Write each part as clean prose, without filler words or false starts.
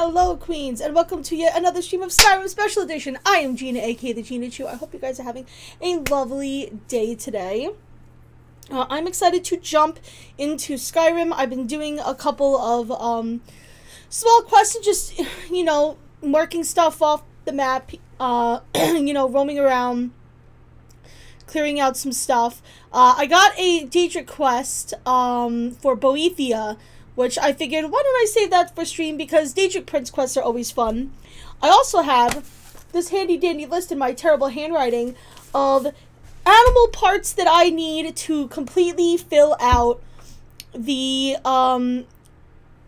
Hello, Queens, and welcome to yet another stream of Skyrim Special Edition. I am Gina, aka the Gina Chew. I hope you guys are having a lovely day today. I'm excited to jump into Skyrim. I've been doing a couple of small quests and just, you know, marking stuff off the map, you know, roaming around, clearing out some stuff. I got a Daedric quest for Boethia, which I figured, why don't I save that for stream, because Daedric Prince quests are always fun. I also have this handy dandy list in my terrible handwriting of animal parts that I need to completely fill out the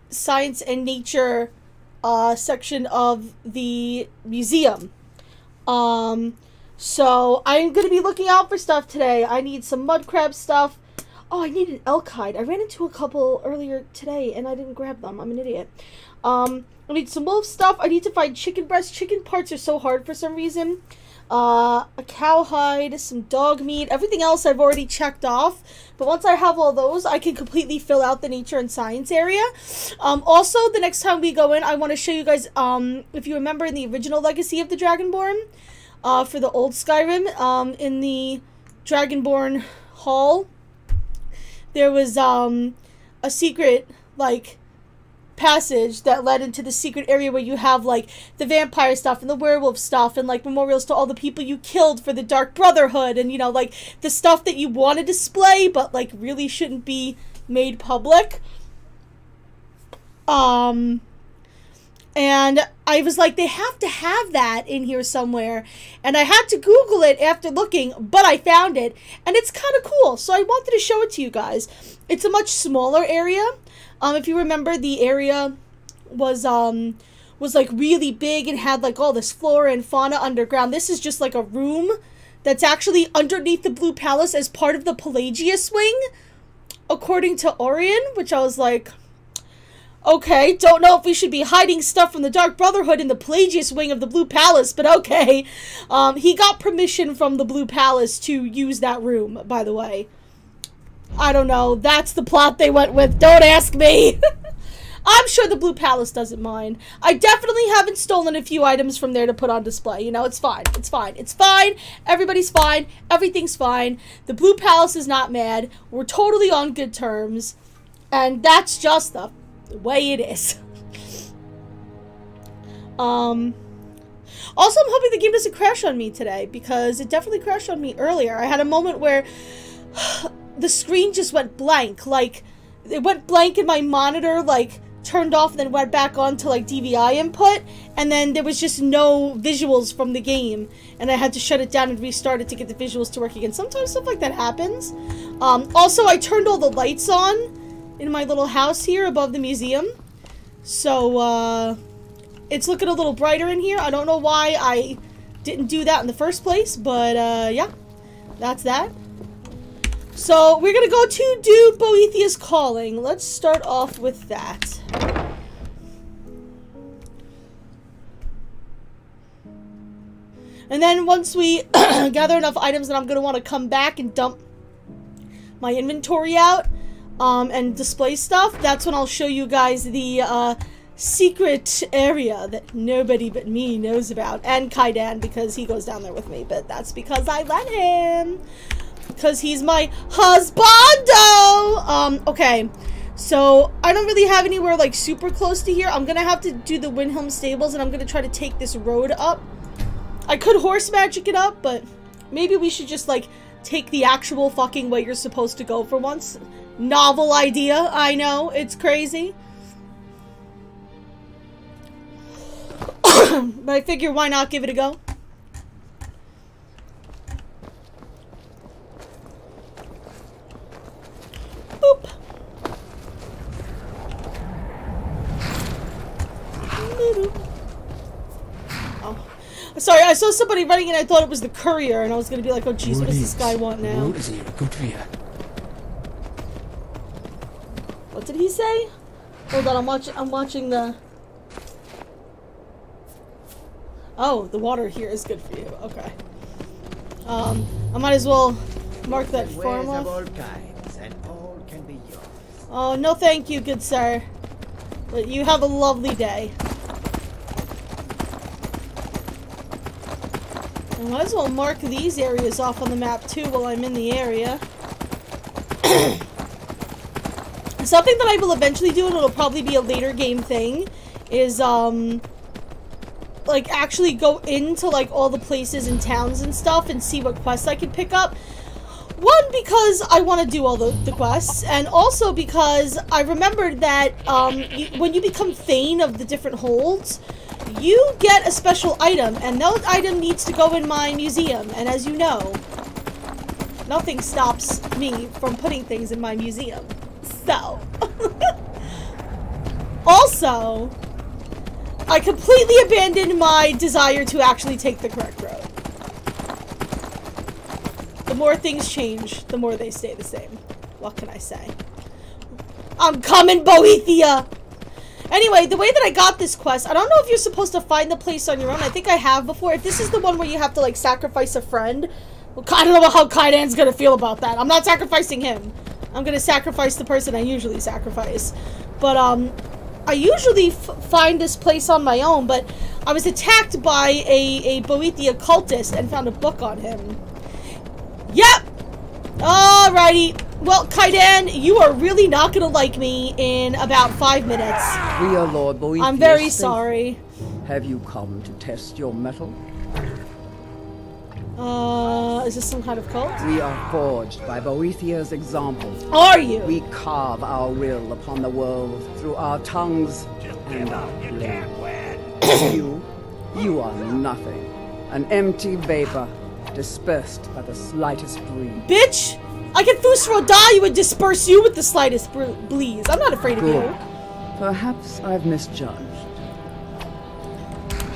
science and nature section of the museum. So I'm going to be looking out for stuff today. I need some mud crab stuff. Oh, I need an elk hide. I ran into a couple earlier today and I didn't grab them. I'm an idiot. I need some wolf stuff. I need to find chicken breast. Chicken parts are so hard for some reason. A cow hide, some dog meat. Everything else I've already checked off. But once I have all those, I can completely fill out the nature and science area. Also, the next time we go in, I want to show you guys, if you remember in the original Legacy of the Dragonborn, for the old Skyrim, in the Dragonborn Hall, there was a secret, like, passage that led into the secret area where you have, like, the vampire stuff and the werewolf stuff and, like, memorials to all the people you killed for the Dark Brotherhood and, you know, like, the stuff that you want to display but, like, really shouldn't be made public. And I was like, they have to have that in here somewhere. And I had to Google it after looking, but I found it. And it's kind of cool, so I wanted to show it to you guys. It's a much smaller area. If you remember, the area was like really big and had like all this flora and fauna underground. This is just like a room that's actually underneath the Blue Palace as part of the Pelagius wing, according to Orion, which I was like, okay, don't know if we should be hiding stuff from the Dark Brotherhood in the Pelagius wing of the Blue Palace, but okay. He got permission from the Blue Palace to use that room, by the way. I don't know. That's the plot they went with. Don't ask me. I'm sure the Blue Palace doesn't mind. I definitely haven't stolen a few items from there to put on display. You know, it's fine. It's fine. It's fine. Everybody's fine. Everything's fine. The Blue Palace is not mad. We're totally on good terms. And that's just the way it is. Also, I'm hoping the game doesn't crash on me today, because it definitely crashed on me earlier. I had a moment where the screen just went blank. Like, it went blank and my monitor, like, turned off and then went back on to, like, DVI input, and then there was just no visuals from the game, and I had to shut it down and restart it to get the visuals to work again. Sometimes stuff like that happens. Also, I turned all the lights on in my little house here above the museum, so it's looking a little brighter in here. I don't know why I didn't do that in the first place, but yeah, that's that. So we're gonna go to do Boethia's Calling. Let's start off with that. And then once we gather enough items, then I'm gonna want to come back and dump my inventory out and display stuff. That's when I'll show you guys the secret area that nobody but me knows about, and Kaidan, because he goes down there with me, but that's because I let him, because he's my husbando. Okay, so I don't really have anywhere like super close to here. I'm gonna have to do the Windhelm Stables, and I'm gonna try to take this road up. I could horse magic it up, but maybe we should just like take the actual fucking way you're supposed to go for once. Novel idea, I know, it's crazy. But I figure, why not give it a go? Boop. Oh. Sorry, I saw somebody running and I thought it was the courier, and I was gonna be like, oh jeez, what does this guy want now? What did he say? Hold on, I'm watching the... Oh, the water here is good for you. Okay. I might as well mark that farm off. Oh, no thank you, good sir. But you have a lovely day. I might as well mark these areas off on the map too while I'm in the area. Something that I will eventually do, and it'll probably be a later game thing, is like actually go into like all the places and towns and stuff and see what quests I can pick up. One, because I want to do all the quests, and also because I remembered that when you become Thane of the different holds, you get a special item, and that item needs to go in my museum. And as you know, nothing stops me from putting things in my museum. So, also, I completely abandoned my desire to actually take the correct road. The more things change, the more they stay the same. What can I say? I'm coming, Boethia! Anyway, the way that I got this quest, I don't know if you're supposed to find the place on your own. I think I have before. If this is the one where you have to, like, sacrifice a friend, well, I don't know how Kaidan's gonna feel about that. I'm not sacrificing him. I'm gonna sacrifice the person I usually sacrifice. But, I usually find this place on my own, but I was attacked by a Boethia cultist and found a book on him. Yep! Alrighty. Well, Kaidan, you are really not gonna like me in about 5 minutes. We are Lord Boethia's I'm very faith. sorry. Have you come to test your mettle? Is this some kind of cult? We are forged by Boethia's example. Are you? We carve our will upon the world through our tongues and our blade. You are nothing. An empty vapor, dispersed by the slightest breeze. Bitch! I can Fusro die you would disperse you with the slightest breeze. I'm not afraid of Good. you. Perhaps I've misjudged.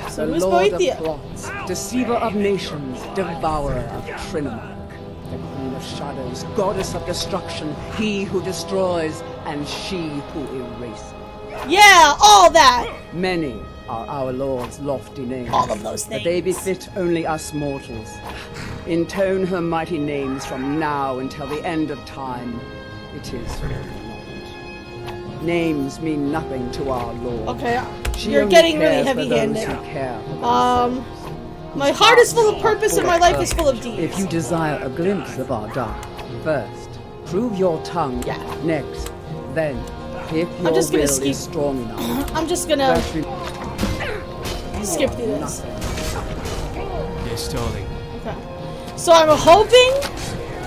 So The who's Lord Boethia? of plots, deceiver of nations, devourer of Trinemark, the Queen of Shadows, goddess of destruction, he who destroys and she who erases. Yeah, all that. Many are our Lord's lofty names. All of those But they things. befit only us mortals. Intone her mighty names from now until the end of time. It is not. Names mean nothing to our Lord. Okay, She you're only getting really cares for heavy-handed. those who care for themselves. My heart is full of purpose and my life is full of deeds. If you desire a glimpse of our dark, first, prove your tongue. Yeah. Next, then, if your just gonna will skip- is strong enough. I'm just gonna first re- skip through this. Yes, darling. Okay. So I'm hoping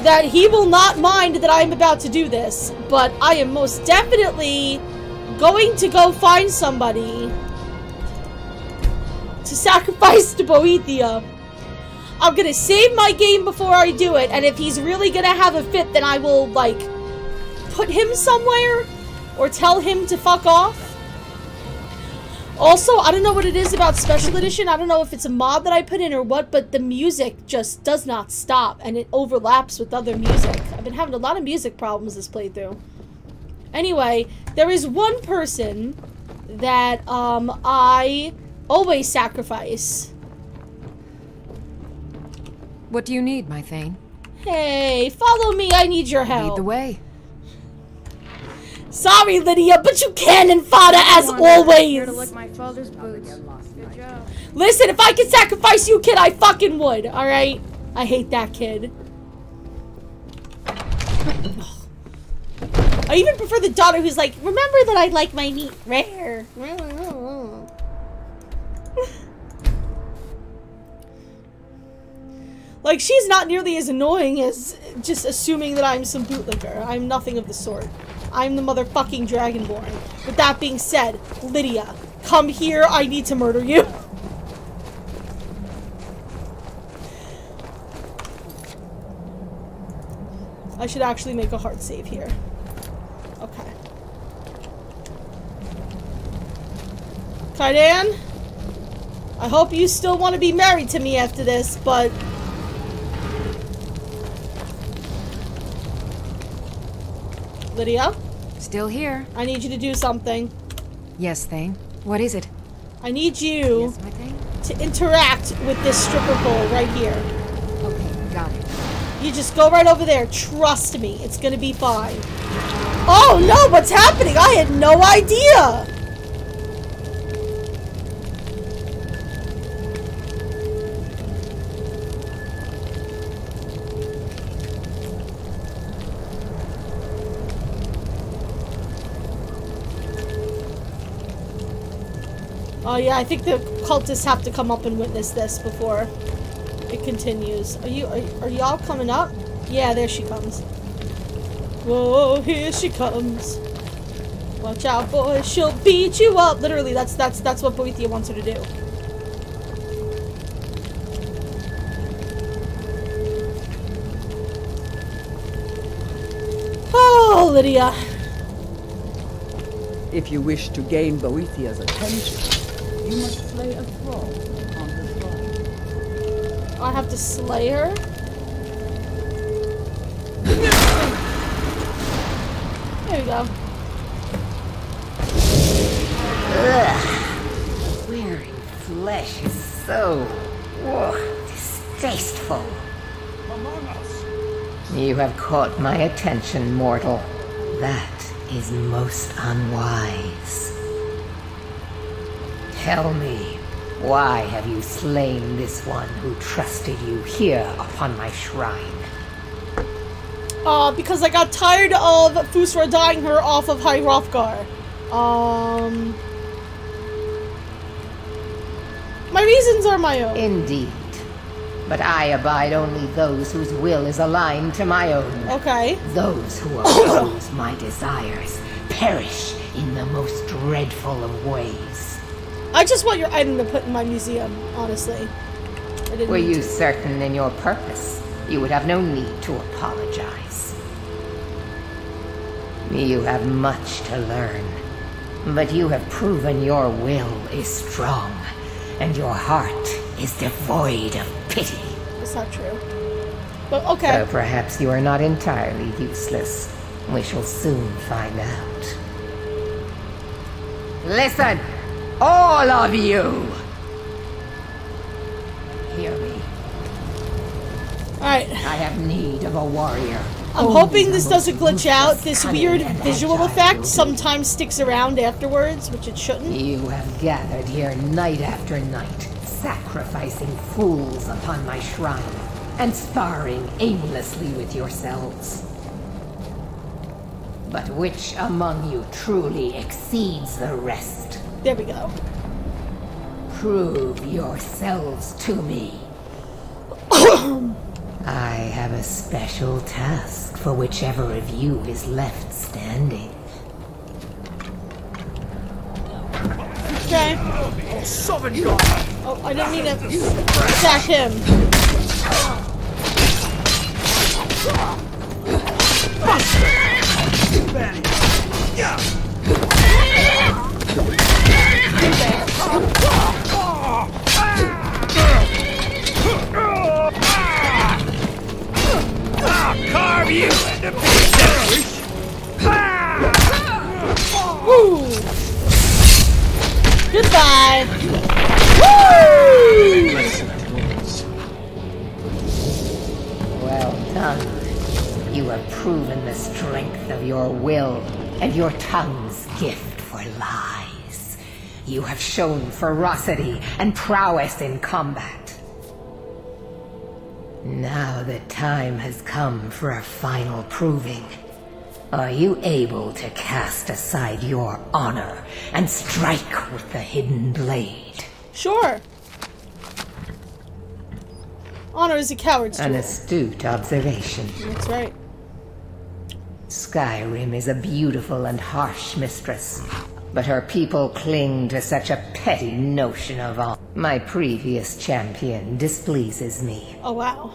that he will not mind that I'm about to do this, but I am most definitely going to go find somebody to sacrifice to Boethia. I'm gonna save my game before I do it, and if he's really gonna have a fit, then I will, like, put him somewhere or tell him to fuck off. Also, I don't know what it is about Special Edition. I don't know if it's a mod that I put in or what, but the music just does not stop, and it overlaps with other music. I've been having a lot of music problems this playthrough. Anyway, there is one person that, I always sacrifice. What do you need, my Thane? Hey, follow me, I need your help. Lead the way. Sorry, Lydia, but you cannon fodder as Here to lick always. my father's boots. Good job. Listen, if I could sacrifice you, kid, I fucking would, alright? I hate that kid. I even prefer the daughter who's like, remember that I like my meat rare. Like, she's not nearly as annoying as just assuming that I'm some bootlicker. I'm nothing of the sort. I'm the motherfucking Dragonborn. With that being said, Lydia, come here, I need to murder you. I should actually make a hard save here. Okay. Kaidan? I hope you still want to be married to me after this, but... Lydia? Still here. I need you to do something. Yes, Thane. What is it? I need you Yes, my Thane? to interact with this stripper pole right here. Okay, got it. You just go right over there. Trust me. It's gonna be fine. Oh no, what's happening? I had no idea. Oh yeah, I think the cultists have to come up and witness this before it continues. Are y'all coming up? Yeah, there she comes. Whoa, here she comes. Watch out, boy, she'll beat you up. Literally, that's what Boethia wants her to do. Oh, Lydia. If you wish to gain Boethiah's attention, you must slay a thrall on her throne. I have to slay her? There we go. Wearing flesh is so distasteful. Among us. You have caught my attention, mortal. That is most unwise. Tell me, why have you slain this one who trusted you here upon my shrine? Because I got tired of Fusra dying her off of High Hrothgar. My reasons are my own. Indeed. But I abide only those whose will is aligned to my own. Okay. Those who oppose my desires perish in the most dreadful of ways. I just want your item to put in my museum, honestly. I didn't Were need you to. certain in your purpose, you would have no need to apologize. You have much to learn, but you have proven your will is strong, and your heart is devoid of pity. That's not true. But okay. So perhaps you are not entirely useless. We shall soon find out. Listen, all of you! Hear me. Alright. I have need of a warrior. I'm hoping this doesn't glitch out. This weird visual effect sometimes sticks around afterwards, which it shouldn't. You have gathered here night after night, sacrificing fools upon my shrine, and sparring aimlessly with yourselves. But which among you truly exceeds the rest? There we go. Prove yourselves to me. I have a special task for whichever of you is left standing. Okay. Oh, sovereign God! Oh, I didn't mean to attack him. I'll carve you into pieces! Woo! Goodbye. Woo! Well done. You have proven the strength of your will and your tongue's gift for lies. You have shown ferocity and prowess in combat. Now the time has come for a final proving. Are you able to cast aside your honor and strike with the hidden blade? Sure. Honor is a coward's An tool. astute observation. That's right. Skyrim is a beautiful and harsh mistress, but her people cling to such a petty notion of honor. My previous champion displeases me. Oh wow.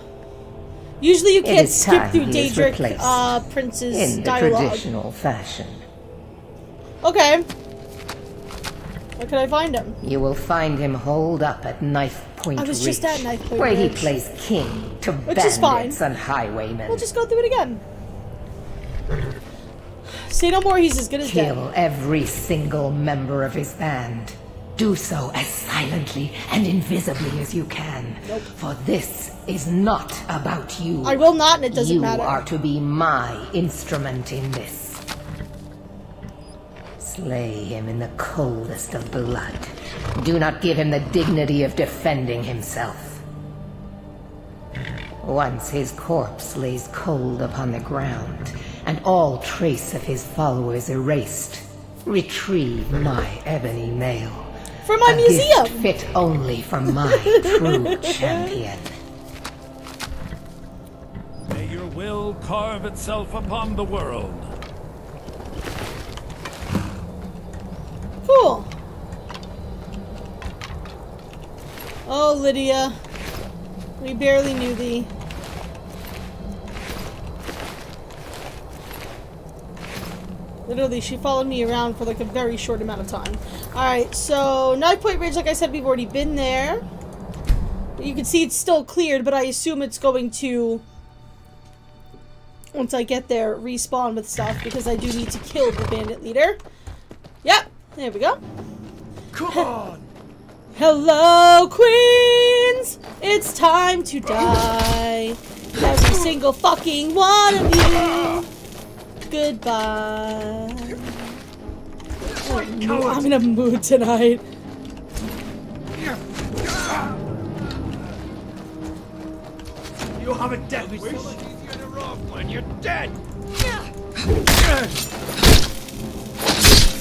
Usually you It can't is skip time through he is Daedric replaced Prince's in the dialogue. traditional fashion. Okay. Where can I find him? You will find him holed up at Knife Point I was Ridge, just at Knife Point where he Ridge. plays king to Which is bandits fine. and highwaymen. We'll just go through it again. Say no more, he's as good as dead. Kill every single member of his band. Do so as silently and invisibly as you can. Nope. For this is not about you. I will not, and it doesn't You matter. are to be my instrument in this. Slay him in the coldest of blood. Do not give him the dignity of defending himself. Once his corpse lays cold upon the ground, and all trace of his followers erased, retrieve my ebony mail. For my A museum. gift fit only for my true champion. May your will carve itself upon the world. Cool. Oh, Lydia. We barely knew thee. Literally, she followed me around for like a very short amount of time. Alright, so Knife Point Ridge, like I said, we've already been there. You can see it's still cleared, but I assume it's going to, once I get there, respawn with stuff, because I do need to kill the bandit leader. Yep, there we go. Come on! Hello, queens! It's time to die. Every single fucking one of you. Goodbye. Oh, I'm in a mood tonight. You have a death wish? When you're dead!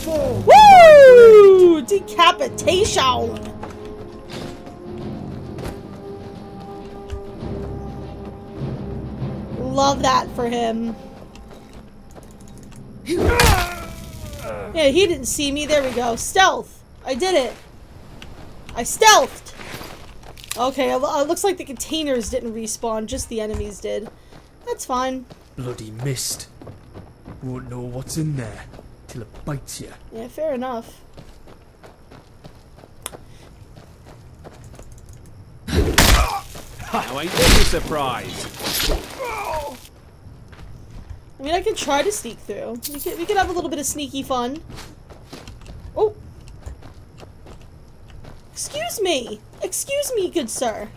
Woo! Decapitation! Love that for him. Yeah, he didn't see me. There we go. Stealth. I did it. I stealthed. Okay, it looks like the containers didn't respawn. Just the enemies did. That's fine. Bloody mist. Won't know what's in there till it bites you. Yeah, fair enough. Now ain't this a surprise? I mean, I could try to sneak through. We could have a little bit of sneaky fun. Oh. Excuse me. Excuse me, good sir.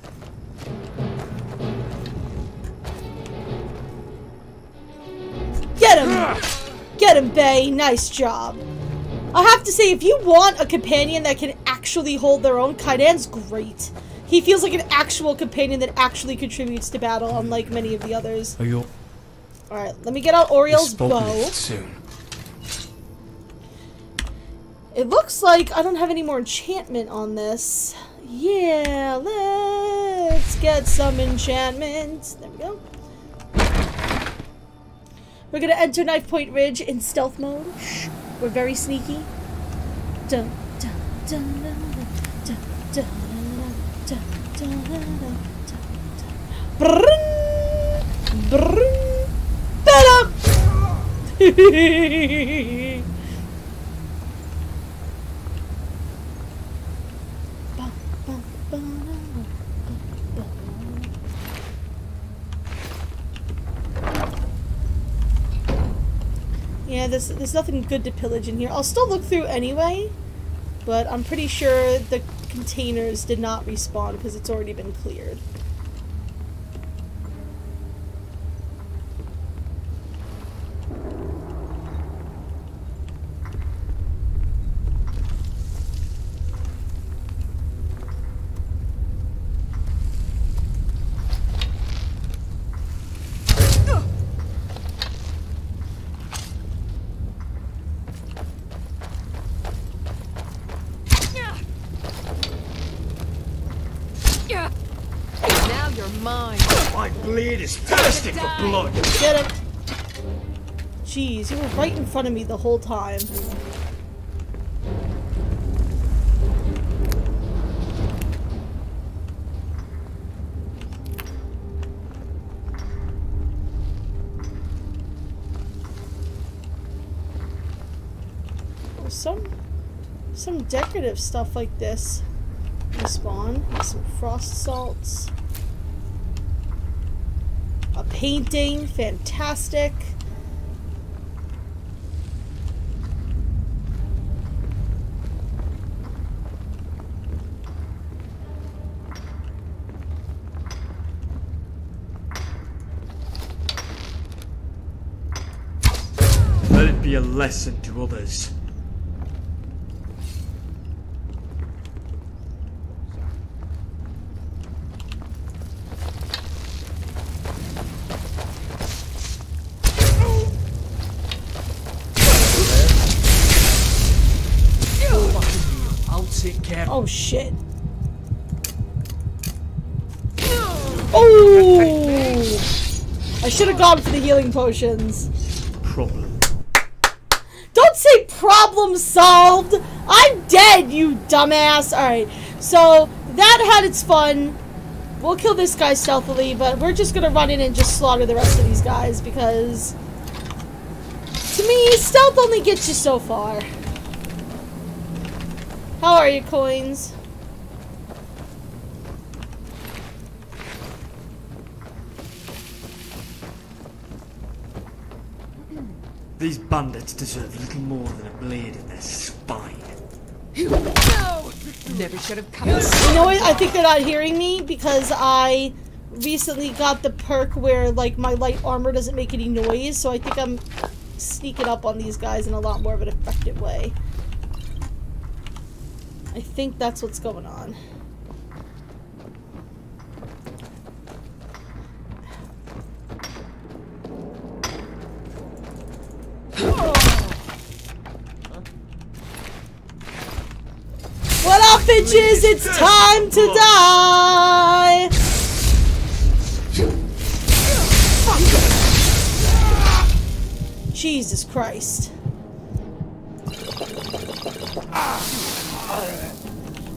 Get him! Get him, Bay. Nice job. I have to say, if you want a companion that can actually hold their own, Kaidan's great. He feels like an actual companion that actually contributes to battle, unlike many of the others. Are you Alright, let me get out Oriel's bow. soon? It looks like I don't have any more enchantment on this. Yeah, let's get some enchantment. There we go. We're gonna enter Knife Point Ridge in stealth mode. We're very sneaky. Dun, dun, dun, dun, dun, dun, dun, dun, dun, dun. Brrrn, brrrn, ta-da! Yeah, there's nothing good to pillage in here. I'll still look through anyway, but I'm pretty sure the containers did not respawn because it's already been cleared. Now you're mine. My blade is thirsting for blood! Get him! Jeez, you were right in front of me the whole time. There's some decorative stuff like this. Respawn. Some frost salts. A painting. Fantastic. Let it be a lesson to others. I'll take care Oh, shit. Oh! I should have gone for the healing potions. Problem. Don't say problem solved! I'm dead, you dumbass! Alright, so that had its fun. We'll kill this guy stealthily, but we're just gonna run in and just slaughter the rest of these guys because... to me, stealth only gets you so far. How are you, Coins? These bandits deserve little more than a blade in their spine. Never should have come. You know what? I think they're not hearing me because I recently got the perk where, like, my light armor doesn't make any noise, so I think I'm sneaking up on these guys in a lot more of an effective way. I think that's what's going on. What up, bitches? It's time to die! Jesus Christ.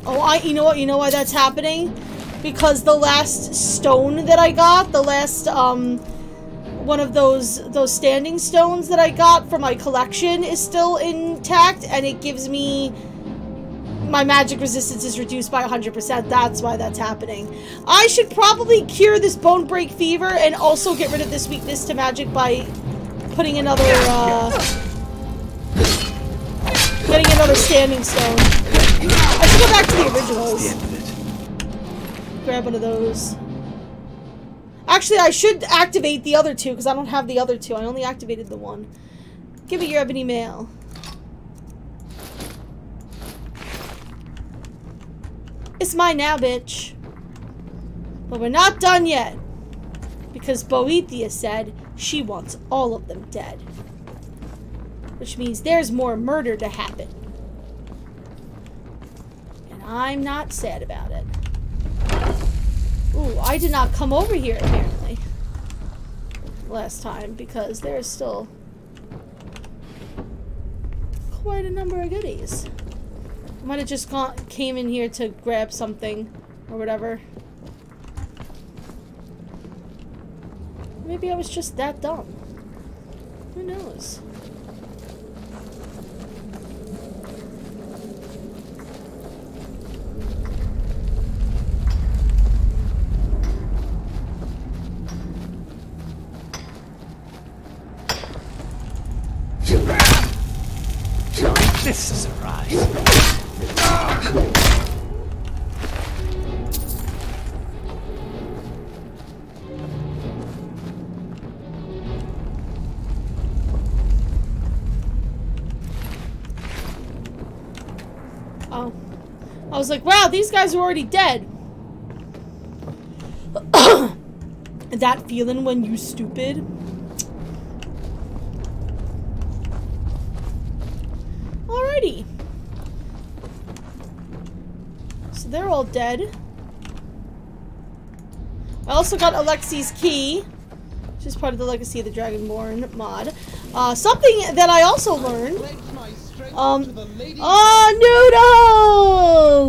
Oh, you know what? You know why that's happening? Because the last stone that I got, the last, one of those standing stones that I got for my collection is still intact, and it gives me... my magic resistance is reduced by 100%. That's why that's happening. I should probably cure this bone break fever and also get rid of this weakness to magic by putting another, getting another standing stone. I should go back to the originals. Grab one of those. Actually, I should activate the other two because I don't have the other two. I only activated the one. Give me your ebony mail. It's mine now, bitch. But we're not done yet. Because Boethia said she wants all of them dead. Which means there's more murder to happen. And I'm not sad about it. Ooh, I did not come over here, apparently. Last time, because there's still quite a number of goodies. I might have just came in here to grab something or whatever. Maybe I was just that dumb. Who knows? This is a ride. Oh. I was like, wow, these guys are already dead. That feeling when you stupid. Alrighty. So they're all dead. I also got Alexi's key, which is part of the Legacy of the Dragonborn mod. Something that I also learned. Oh,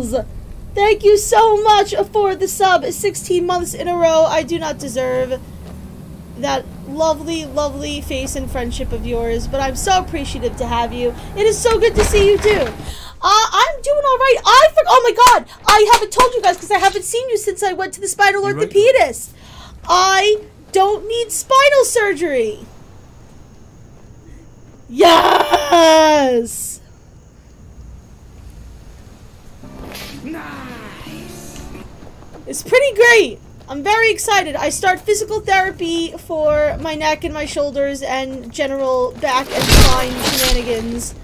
Noodles! Thank you so much for the sub. 16 months in a row. I do not deserve that lovely, lovely face and friendship of yours, but I'm so appreciative to have you. It is so good to see you too. I'm doing all right. Oh my god, I haven't told you guys because I haven't seen you since I went to the spinal orthopedist. I don't need spinal surgery. Yes. Nice. It's pretty great. I'm very excited. I start physical therapy for my neck and my shoulders and general back and spine shenanigans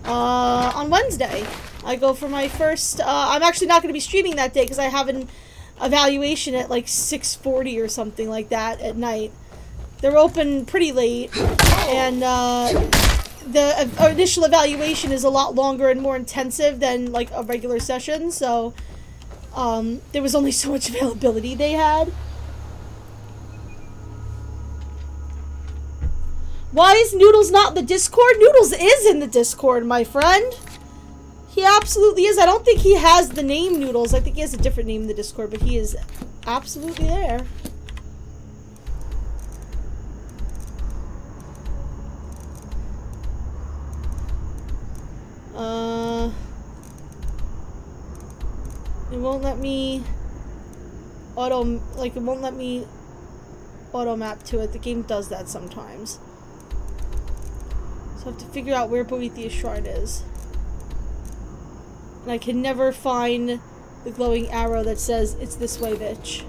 on Wednesday. I go for my first, I'm actually not going to be streaming that day because I have an evaluation at like 6:40 or something like that at night. They're open pretty late, and the initial evaluation is a lot longer and more intensive than like a regular session, so there was only so much availability they had. Why is Noodles not in the Discord? Noodles is in the Discord, my friend. He absolutely is. I don't think he has the name Noodles. I think he has a different name in the Discord, but he is absolutely there. It won't let me it won't let me auto map to it. The game does that sometimes. So I have to figure out where Boethiah's Shrine is. And I can never find the glowing arrow that says, it's this way, bitch.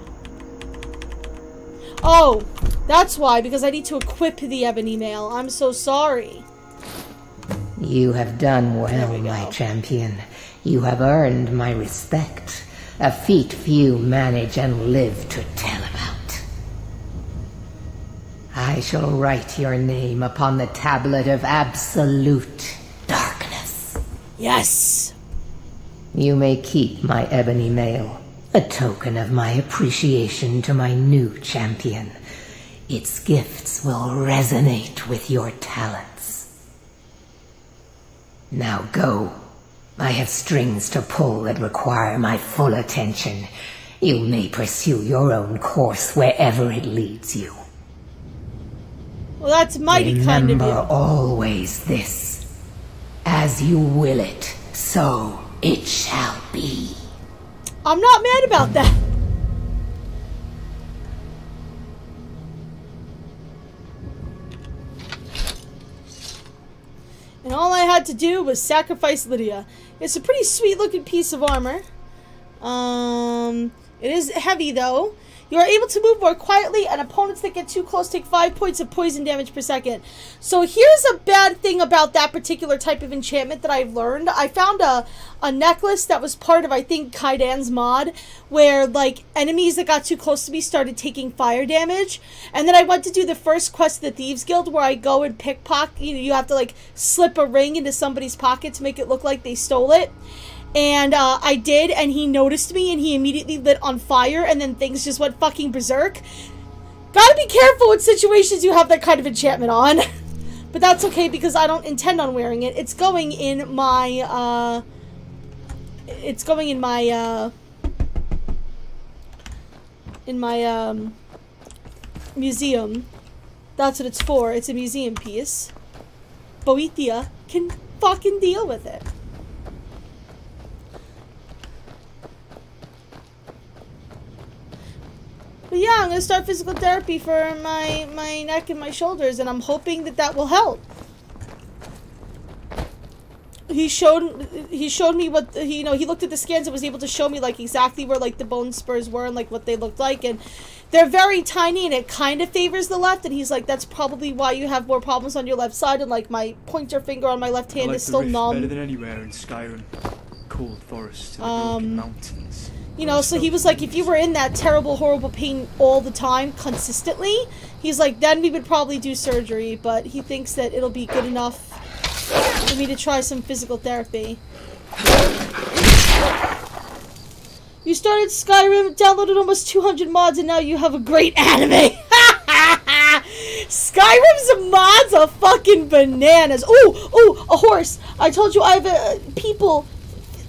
Oh, that's why, because I need to equip the ebony mail. I'm so sorry. You have done well, my champion. You have earned my respect. A feat few manage and live to tell about. I shall write your name upon the tablet of absolute darkness. Yes! You may keep my ebony mail, a token of my appreciation to my new champion. Its gifts will resonate with your talents. Now go. I have strings to pull that require my full attention. You may pursue your own course wherever it leads you. Well, that's mighty kind of you. Remember always this. As you will it, so it shall be. I'm not mad about that. And all I had to do was sacrifice Lydia. It's a pretty sweet looking piece of armor. It is heavy though. You are able to move more quietly, and opponents that get too close take 5 points of poison damage per second. So here's a bad thing about that particular type of enchantment that I've learned. I found a necklace that was part of, I think, Kaidan's mod, where, like, enemies that got too close to me started taking fire damage. And then I went to do the first quest of the Thieves Guild, where I go and pickpocket. You know, you have to, like, slip a ring into somebody's pocket to make it look like they stole it. And I did, and he noticed me, and he immediately lit on fire, and then things just went fucking berserk. Gotta be careful with situations you have that kind of enchantment on. But that's okay, because I don't intend on wearing it. It's going in my, museum. That's what it's for. It's a museum piece. Boethiah can fucking deal with it. But yeah, I'm gonna start physical therapy for my neck and my shoulders, and I'm hoping that that will help. He showed me what he looked at the scans and was able to show me like exactly where like the bone spurs were and like what they looked like, and they're very tiny and it kind of favors the left, and he's like, that's probably why you have more problems on your left side, and like my pointer finger on my left hand is still numb. Better than anywhere in Skyrim. Cold forests and mountains. You know, so he was like, if you were in that terrible, horrible pain all the time, consistently, he's like, then we would probably do surgery, but he thinks that it'll be good enough for me to try some physical therapy. You started Skyrim, downloaded almost 200 mods, and now you have a great anime. Skyrim's mods are fucking bananas. Ooh, a horse. I told you I have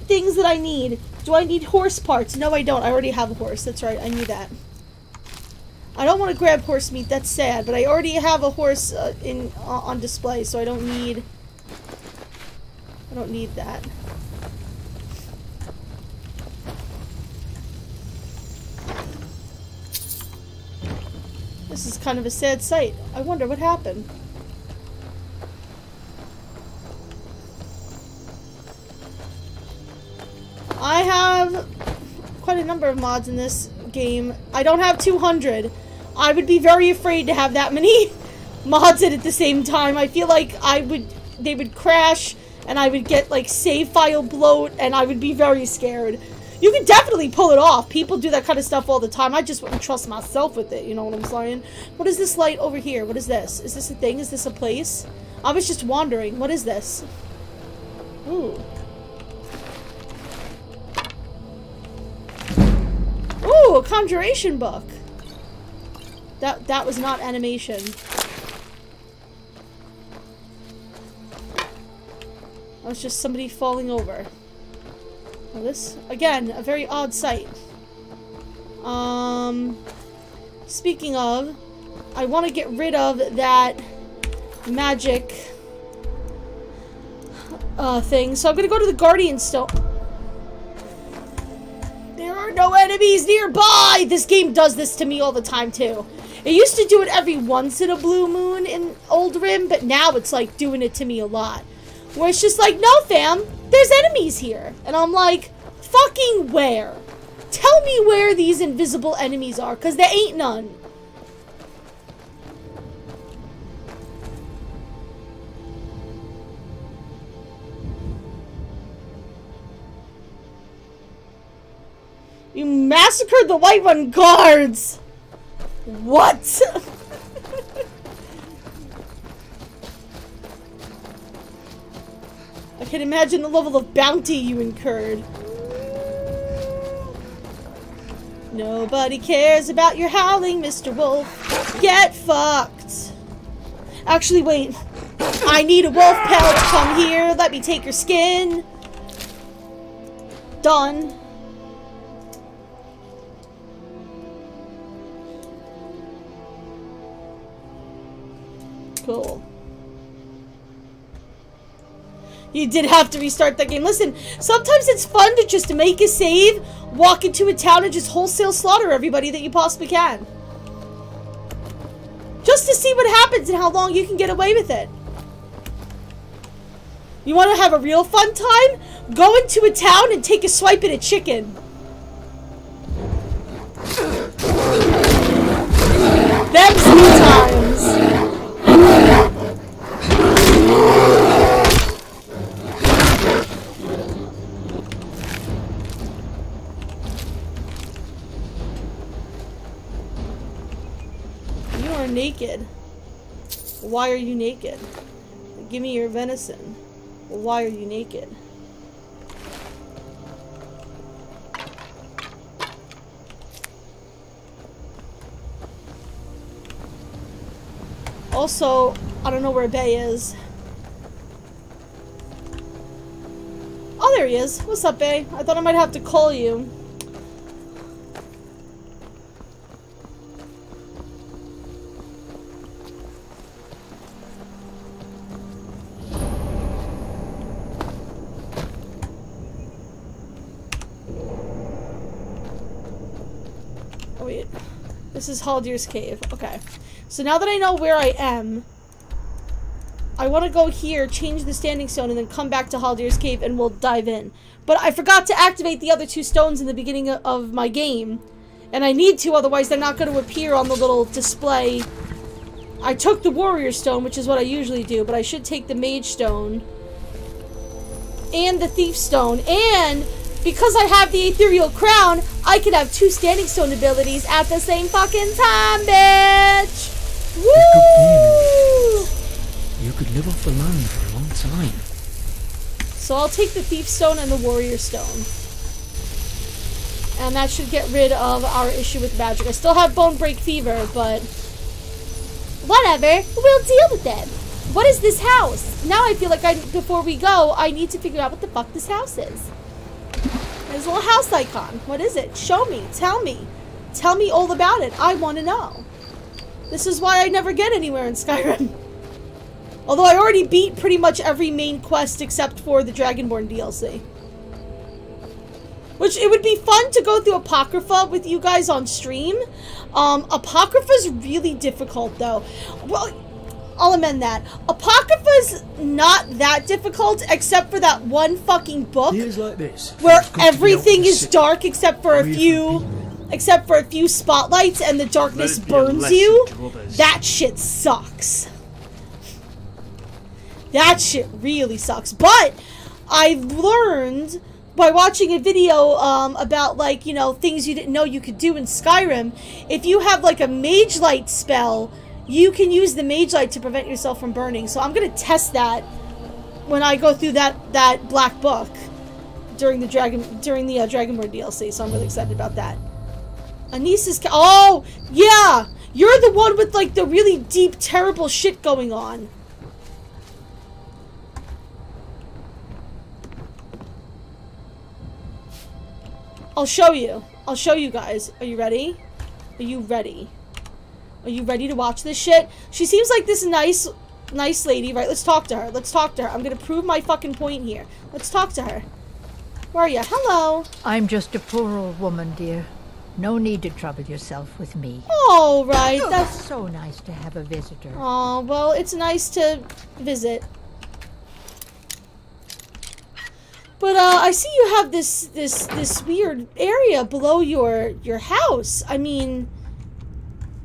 things that I need. Do I need horse parts? No, I don't. I already have a horse. That's right. I knew that. I don't want to grab horse meat. That's sad. But I already have a horse on display, so I don't need that. This is kind of a sad sight. I wonder what happened. I have quite a number of mods in this game. I don't have 200. I would be very afraid to have that many mods in at the same time. I feel like they would crash, and I would get like save file bloat, and I would be very scared. You can definitely pull it off. People do that kind of stuff all the time. I just wouldn't trust myself with it, you know what I'm saying? What is this light over here? What is this? Is this a thing? Is this a place? I was just wondering. What is this? Ooh. Ooh, a conjuration book. That was not animation. That was just somebody falling over. Now this, again, a very odd sight. Speaking of, I want to get rid of that magic thing, so I'm gonna go to the Guardian Stone. There are no enemies nearby! This game does this to me all the time, too. It used to do it every once in a blue moon in Old Rim, but now it's, like, doing it to me a lot. Where it's just like, no, fam, there's enemies here. And I'm like, fucking where? Tell me where these invisible enemies are, because there ain't none. You massacred the Whiterun guards! What? I can imagine the level of bounty you incurred. Nobody cares about your howling, Mr. Wolf. Get fucked. Actually, wait. I need a wolf pelt. Come here. Let me take your skin. Done. Cool. You did have to restart that game. Listen, sometimes it's fun to just make a save, walk into a town, and just wholesale slaughter everybody that you possibly can. Just to see what happens and how long you can get away with it. You want to have a real fun time? Go into a town and take a swipe at a chicken. Them's the times. You are naked. Why are you naked? Give me your venison. Why are you naked? Also, I don't know where Bay is. Oh, there he is. What's up, Bay? I thought I might have to call you. Oh, wait. This is Haldir's Cave. Okay. So now that I know where I am, I want to go here, change the standing stone, and then come back to Haldir's Cave and we'll dive in. But I forgot to activate the other two stones in the beginning of my game. And I need to, otherwise they're not going to appear on the little display. I took the warrior stone, which is what I usually do, but I should take the mage stone. And the thief stone. And because I have the ethereal crown, I can have two standing stone abilities at the same fucking time, bitch! Woo! You could live off the land for a long time. So I'll take the thief stone and the warrior stone. And that should get rid of our issue with magic. I still have bone break fever, but whatever. We'll deal with it. What is this house? Now I feel like before we go, I need to figure out what the fuck this house is. There's a little house icon. What is it? Show me. Tell me. Tell me all about it. I want to know. This is why I never get anywhere in Skyrim. Although I already beat pretty much every main quest except for the Dragonborn DLC. Which, it would be fun to go through Apocrypha with you guys on stream. Apocrypha's really difficult, though. Well, I'll amend that. Apocrypha's not that difficult, except for that one fucking book. Years like this, where everything is dark except for a few spotlights and the darkness burns you. That shit sucks. That shit really sucks. But I've learned by watching a video about, like, you know, things you didn't know you could do in Skyrim. If you have, like, a mage light spell, you can use the Mage Light to prevent yourself from burning. So I'm gonna test that when I go through that black book during the Dragonborn DLC. So I'm really excited about that. Anissa's oh yeah, you're the one with like the really deep, terrible shit going on. I'll show you. I'll show you guys. Are you ready? Are you ready? Are you ready to watch this shit? She seems like this nice lady, right? Let's talk to her. Let's talk to her. I'm gonna prove my fucking point here. Let's talk to her. Where are you? Hello. I'm just a poor old woman, dear. No need to trouble yourself with me. All right. Oh, That's so nice to have a visitor. oh well. It's nice to visit. But I see you have this weird area below your house. I mean,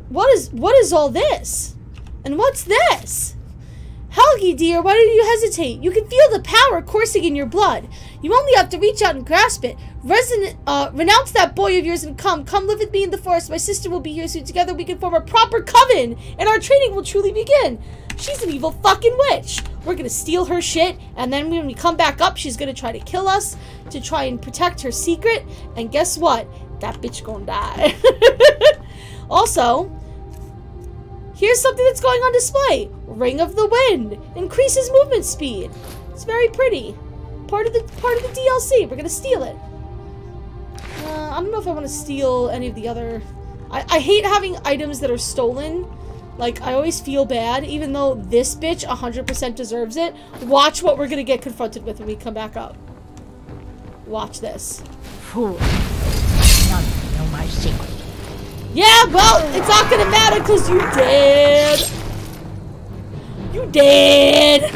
what is all this? And what's this? Helgi, dear, why don't you hesitate? You can feel the power coursing in your blood. You only have to reach out and grasp it. Renounce that boy of yours and come live with me in the forest. My sister will be here soon. Together we can form a proper coven, and our training will truly begin. She's an evil fucking witch. We're gonna steal her shit, and then when we come back up, she's gonna try to kill us to try and protect her secret. And guess what? That bitch gonna die. Also, here's something that's going on display. Ring of the Wind increases movement speed. It's very pretty. Part of the DLC. We're gonna steal it. I don't know if I want to steal any of the other. I hate having items that are stolen. Like, I always feel bad, even though this bitch 100% deserves it. Watch what we're gonna get confronted with when we come back up. Watch this. Fool. None know my secret. Yeah, well, it's not gonna matter because you dead. You dead.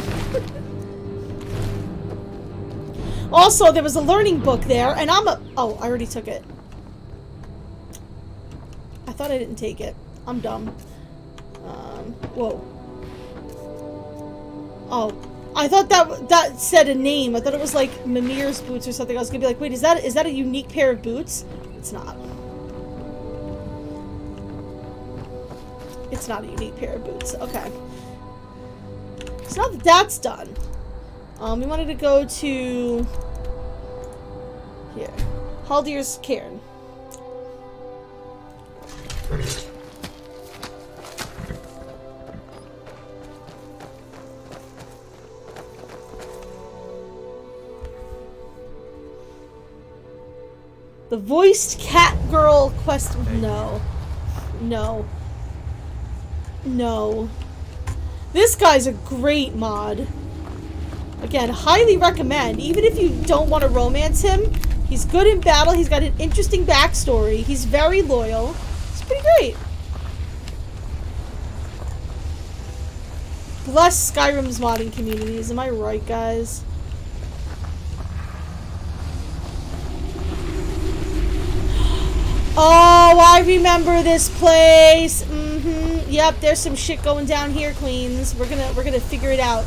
Also, there was a learning book there, and oh, I already took it. I thought I didn't take it. I'm dumb. Whoa. Oh, I thought that said a name. I thought it was like Mimir's boots or something. I was gonna be like, wait, is that a unique pair of boots? It's not. It's not a unique pair of boots. Okay. So now that that's done, we wanted to go to here, Haldir's Cairn. The voiced cat girl quest. No. No. No. This guy's a great mod. Again, highly recommend. Even if you don't want to romance him, he's good in battle. He's got an interesting backstory. He's very loyal. It's pretty great. Bless Skyrim's modding communities. Am I right, guys? Oh, I remember this place. Yep, there's some shit going down here, Queens. We're gonna figure it out.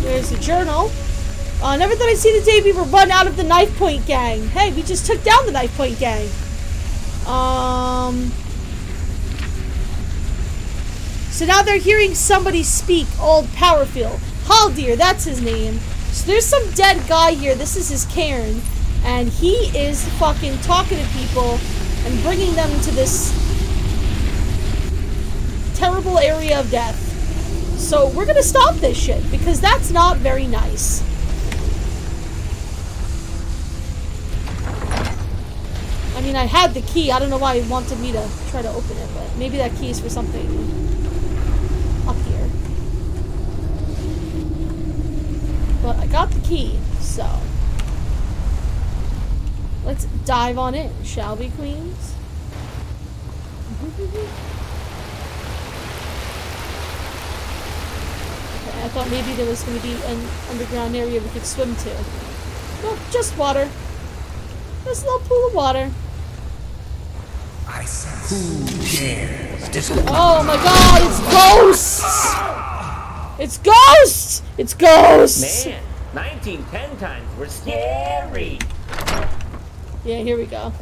There's the journal. Never thought I'd see the day we were run out of the Knife Point gang. Hey, we just took down the Knife Point gang. So now they're hearing somebody speak, Old Powerfield. Haldir, that's his name. So there's some dead guy here. This is his cairn. And he is fucking talking to people and bringing them to this terrible area of death. So we're gonna stop this shit, because that's not very nice. I mean, I had the key. I don't know why he wanted me to try to open it, but maybe that key is for something up here. But I got the key, so let's dive on in, shall we, Queens? Okay, I thought maybe there was going to be an underground area we could swim to. Nope, just water. Just a little pool of water. I sense. Who dares disobey? Oh my god, it's ghosts! It's ghosts! It's ghosts! Man, 1910 times were scary. Yeah, here we go.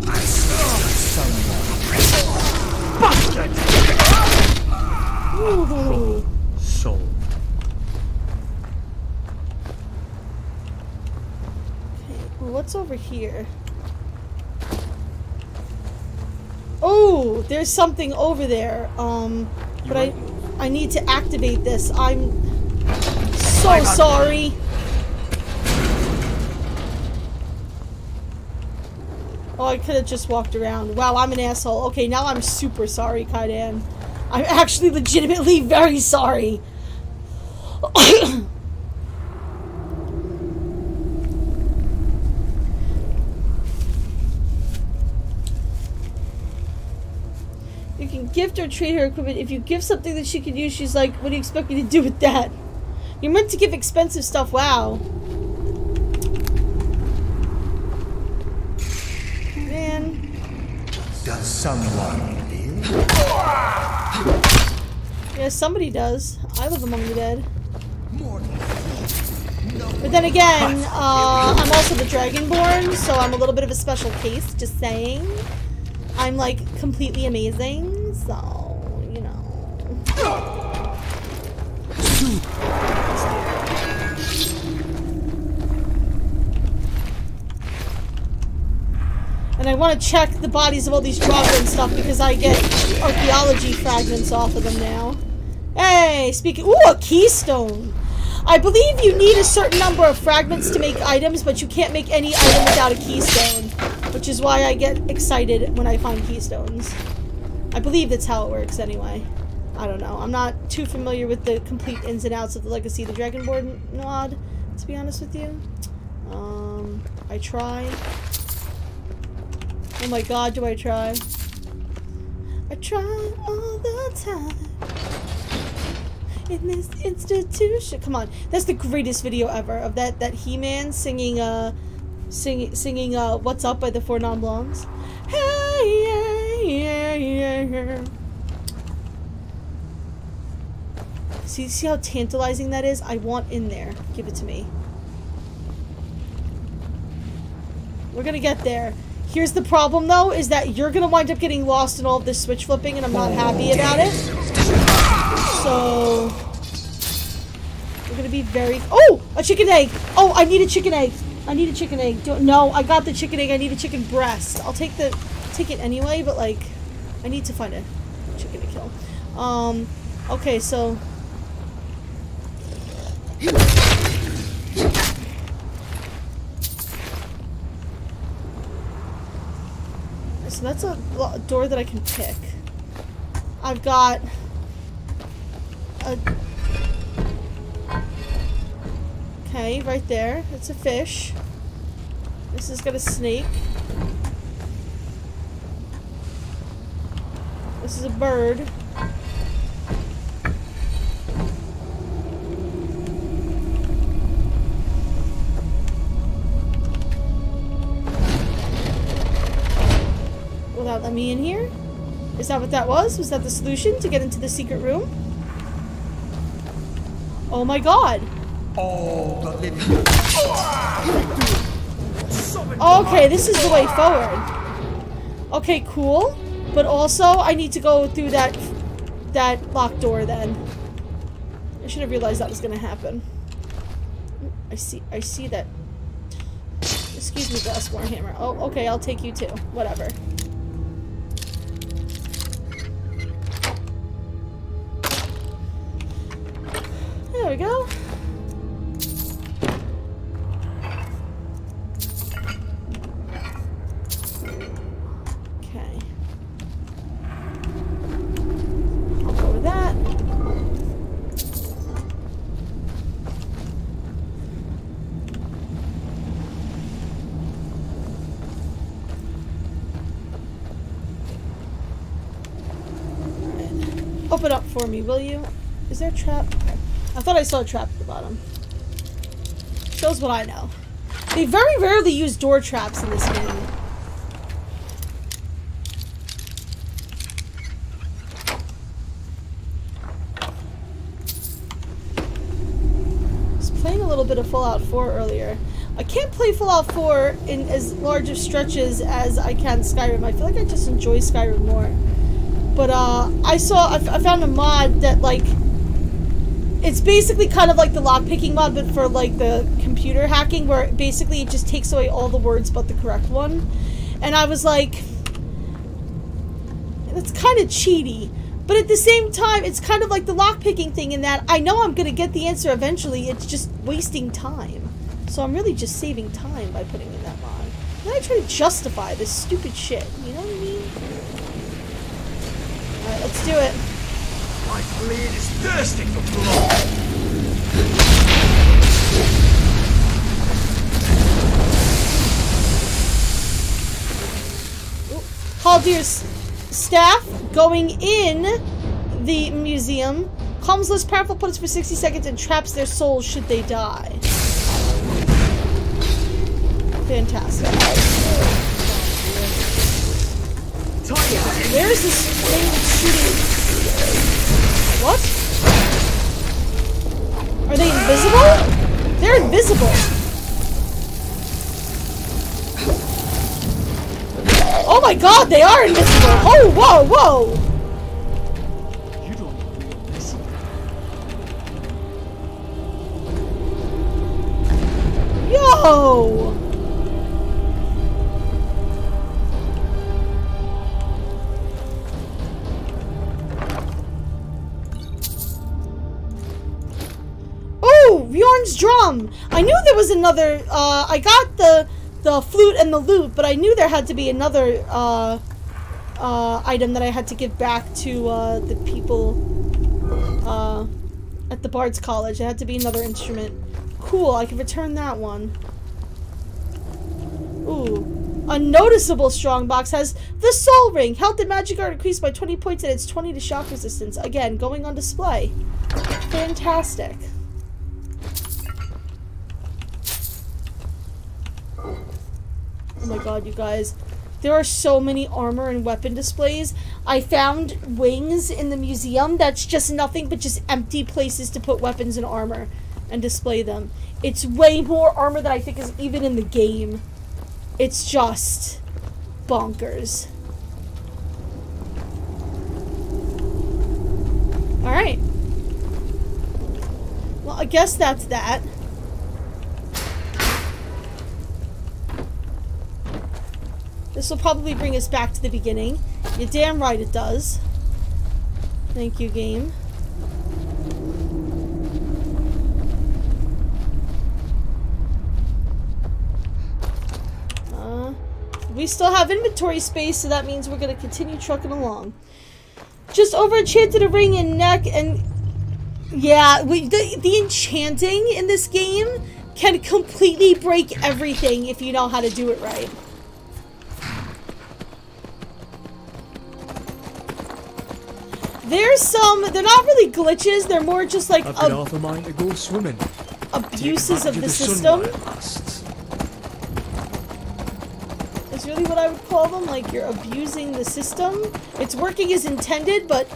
I sense someone. Bastard! Ooh. Solved. Well, what's over here? Oh, there's something over there. But I need to activate this. I'm so sorry. Oh, I could have just walked around. Wow, I'm an asshole. Okay, now I'm super sorry, Kaidan. I'm actually legitimately very sorry. You can gift or trade her equipment. If you give something that she can use, she's like, what do you expect me to do with that? You're meant to give expensive stuff. Wow. Man. Does someone live? Yeah, somebody does. I live among the dead. But then again, I'm also the Dragonborn, so I'm a little bit of a special case, just saying. I'm, like, completely amazing, so, you know. And I want to check the bodies of all these Draugr and stuff because I get archaeology fragments off of them now. Hey, speaking- ooh, a keystone! I believe you need a certain number of fragments to make items, but you can't make any item without a keystone. Which is why I get excited when I find keystones. I believe that's how it works anyway. I don't know. I'm not too familiar with the complete ins and outs of the Legacy of the Dragonborn mod, to be honest with you. I try. Oh my god, do I try? I try all the time. In this institution. Come on. That's the greatest video ever of that He-Man singing singing What's Up by the Four Non Blondes. Hey, yeah, yeah, yeah. See how tantalizing that is? I want in there. Give it to me. We're gonna get there. Here's the problem though, is that you're gonna wind up getting lost in all of this switch flipping and I'm not happy about it. So we're gonna be very— oh! A chicken egg! Oh, I need a chicken egg! I need a chicken egg. No, I got the chicken egg. I need a chicken breast. I'll take it anyway, but like, I need to find a chicken to kill. Okay, so. So that's a door that I can pick. I've got a. Okay, right there. It's a fish. This has got a snake. This is a bird. Will that let me in here? Is that what that was? Was that the solution to get into the secret room? Oh my god! All the living. Okay, this is the way forward. Okay, cool. But also, I need to go through that locked door then. I should have realized that was gonna happen. I see that. Excuse me, Glass Warhammer. Oh, okay, I'll take you too. Whatever. There we go. Okay. I'll go with that. Alright. Open up for me, will you? Is there a trap? Okay. I thought I saw a trap at the bottom. Shows what I know. They very rarely use door traps in this game. little bit of Fallout 4 earlier. I can't play Fallout 4 in as large of stretches as I can Skyrim. I feel like I just enjoy Skyrim more. But I found a mod that, like, it's basically kind of like the lockpicking mod, but for like the computer hacking, where basically it just takes away all the words but the correct one. And I was like, that's kind of cheaty. But at the same time, it's kind of like the lockpicking thing in that I know I'm going to get the answer eventually, it's just wasting time. So I'm really just saving time by putting in that mod. And then I try to justify this stupid shit, you know what I mean? Alright, let's do it. My blade is thirsty for blood. Haldir's staff going in the museum calms less powerful opponents for 60 seconds and traps their souls should they die. Fantastic. Where is this thing shooting? What? Are they invisible? They're invisible. Oh my god, they are invisible! Oh, whoa, whoa! You don't listen. Yo! Oh, Bjorn's drum! I knew there was another, I got the flute and the lute, but I knew there had to be another item that I had to give back to the people at the Bard's College. It had to be another instrument. Cool, I can return that one. Ooh. A noticeable strongbox has the Soul Ring. Health and magic are increased by 20 points and it's 20 to shock resistance. Again, going on display. Fantastic. Oh my god, you guys. There are so many armor and weapon displays. I found wings in the museum that's just nothing but just empty places to put weapons and armor and display them. It's way more armor than I think is even in the game. It's just bonkers. Alright. Well, I guess that's that. This will probably bring us back to the beginning. You're damn right it does. Thank you, game. We still have inventory space, so that means we're going to continue trucking along. Just over enchanted a ring and neck, and yeah, the enchanting in this game can completely break everything if you know how to do it right. There's some, they're not really glitches, they're more just like I've been half a mind to go swimming. Abuses of the system. Is really what I would call them, like you're abusing the system. It's working as intended, but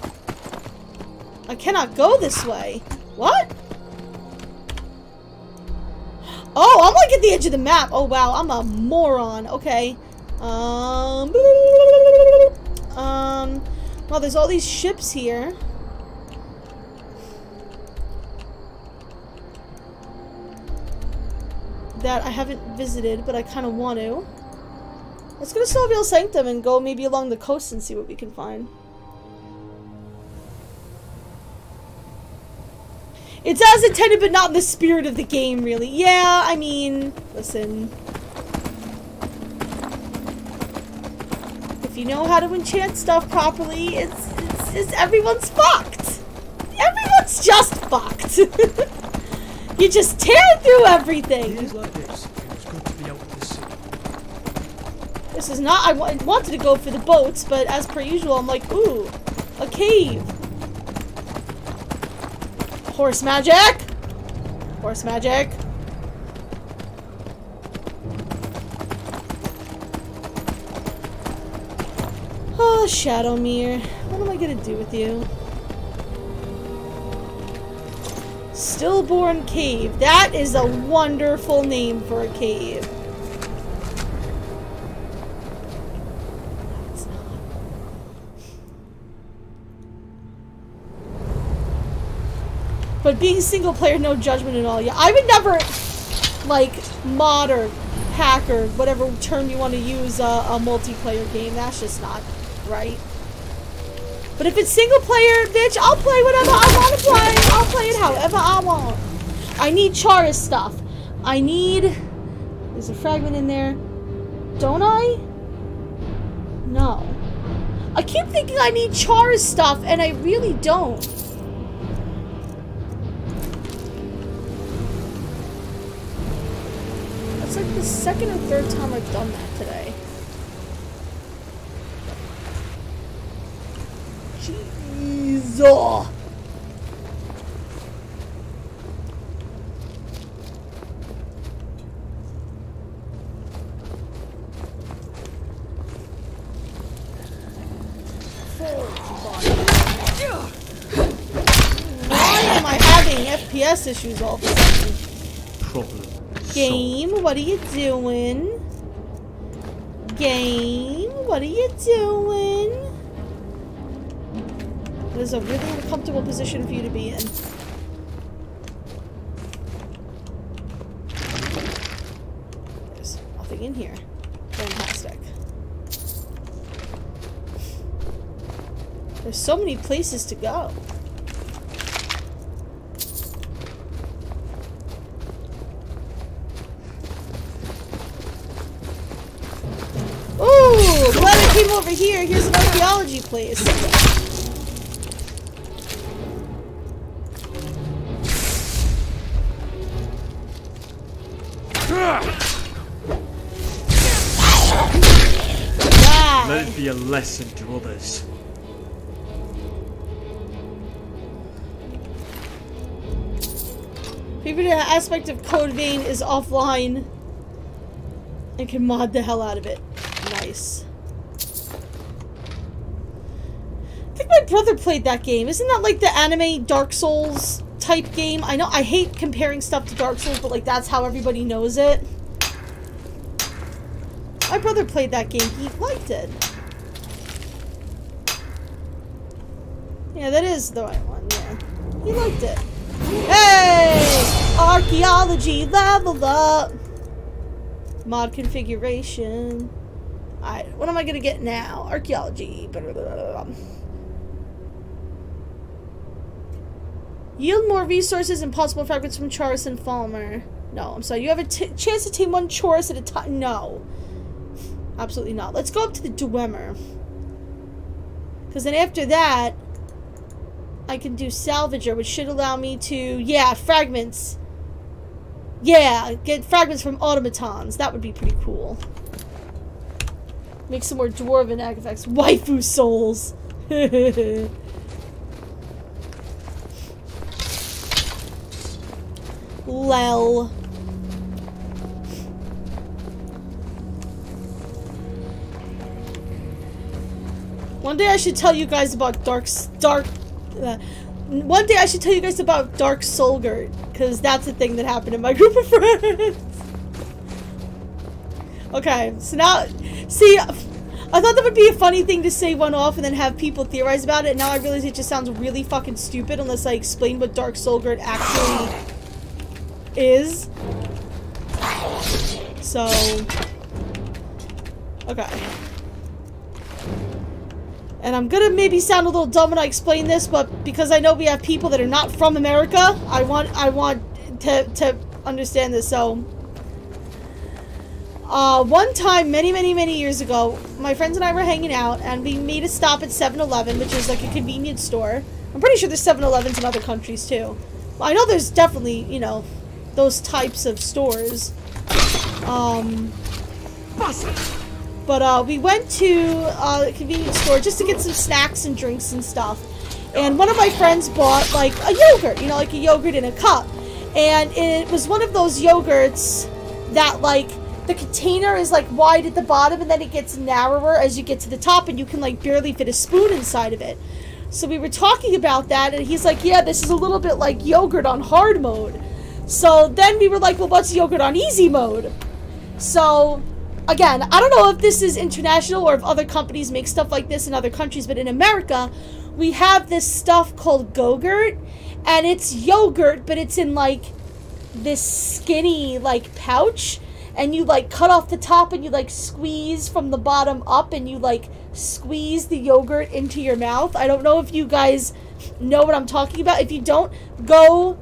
I cannot go this way. What? Oh, I'm like at the edge of the map. Oh wow, I'm a moron. Okay. Well, there's all these ships here. That I haven't visited, but I kind of want to. Let's go to Sylvial Sanctum and go maybe along the coast and see what we can find. It's as intended, but not in the spirit of the game, really. Yeah, I mean, listen. If you know how to enchant stuff properly, it's everyone's fucked. Everyone's just fucked. You just tear through everything. Days like this, it's good to be out of the sea. This is not, I wanted to go for the boats, but as per usual, I'm like, ooh, a cave. Horse magic! Horse magic. Oh, Shadowmere. What am I gonna do with you? Stillborn Cave. That is a wonderful name for a cave. But being single player, no judgment at all. Yeah, I would never, like, mod or hack or whatever term you want to use a multiplayer game. That's just not right. But if it's single player, bitch, I'll play whatever I want to play. I'll play it however I want. I need Charis stuff. I need... There's a fragment in there. Don't I? No. I keep thinking I need Charis stuff, and I really don't. It's like the second or third time I've done that today. Jeez. Why am I having FPS issues all of a sudden? Problem. Game, what are you doing? Game, what are you doing? It is a really uncomfortable position for you to be in. There's nothing in here. Fantastic. There's so many places to go. Ooh, glad I came over here. Here's an archaeology place. Let it be a lesson to others. Favorite aspect of Code Vein is offline and can mod the hell out of it. Nice. I think my brother played that game. Isn't that like the anime Dark Souls type game? I know I hate comparing stuff to Dark Souls, but like that's how everybody knows it. My brother played that game. He liked it. Yeah, that is the right one. Yeah. He liked it. Hey! Archaeology level up! Mod configuration. Alright, what am I gonna get now? Archaeology. Yield more resources and possible fragments from Charis and Falmer. No, I'm sorry. You have a chance to tame one Charis at a time. No. Absolutely not. Let's go up to the Dwemer. Because then after that, I can do Salvager, which should allow me to... Yeah, fragments. Yeah, get fragments from automatons. That would be pretty cool. Make some more dwarven artifacts. Waifu souls. Lel. One day I should tell you guys about one day I should tell you guys about Dark Solgurt, because that's the thing that happened in my group of friends. Okay, so now, see, I thought that would be a funny thing to say one off and then have people theorize about it, and now I realize it just sounds really fucking stupid unless I explain what Dark Solgurt actually is. So, okay. And I'm gonna maybe sound a little dumb when I explain this, but because I know we have people that are not from America, I want to understand this. So, one time, many years ago, my friends and I were hanging out, and we made a stop at 7-Eleven, which is like a convenience store. I'm pretty sure there's 7-Elevens in other countries too. Well, I know there's definitely, you know, those types of stores. But we went to a convenience store just to get some snacks and drinks and stuff. And one of my friends bought, like, a yogurt, you know, like a yogurt in a cup. And it was one of those yogurts that, like, the container is, like, wide at the bottom and then it gets narrower as you get to the top and you can, like, barely fit a spoon inside of it. So we were talking about that, and he's like, yeah, this is a little bit like yogurt on hard mode. So then we were like, well, what's yogurt on easy mode? So, again, I don't know if this is international or if other companies make stuff like this in other countries, but in America, we have this stuff called Go-Gurt, and it's yogurt, but it's in, like, this skinny, like, pouch, and you, like, cut off the top, and you, like, squeeze from the bottom up, and you, like, squeeze the yogurt into your mouth. I don't know if you guys know what I'm talking about. If you don't, go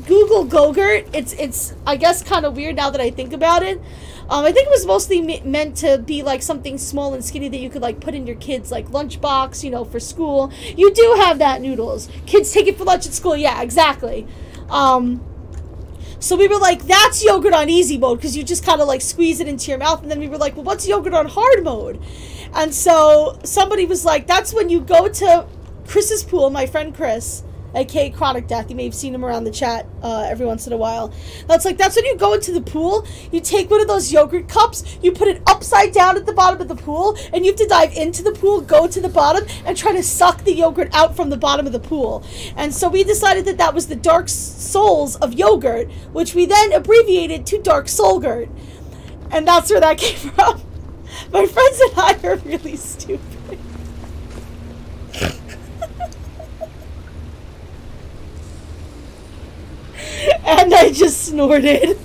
Google Go-Gurt. It's I guess kind of weird now that I think about it. I think it was mostly meant to be like something small and skinny that you could like put in your kids' like lunchbox, you know, for school. You do have that, Noodles. Kids take it for lunch at school. Yeah, exactly. So we were like, that's yogurt on easy mode, because you just kind of like squeeze it into your mouth. And then we were like, well, what's yogurt on hard mode? And so somebody was like, that's when you go to Chris's pool, my friend Chris, aka Chronic Death. You may have seen him around the chat every once in a while. That's when you go into the pool, you take one of those yogurt cups, you put it upside down at the bottom of the pool, and you have to dive into the pool, go to the bottom, and try to suck the yogurt out from the bottom of the pool. And so we decided that that was the Dark Souls of yogurt, which we then abbreviated to Dark Soulgurt. And that's where that came from. My friends and I are really stupid. And I just snorted.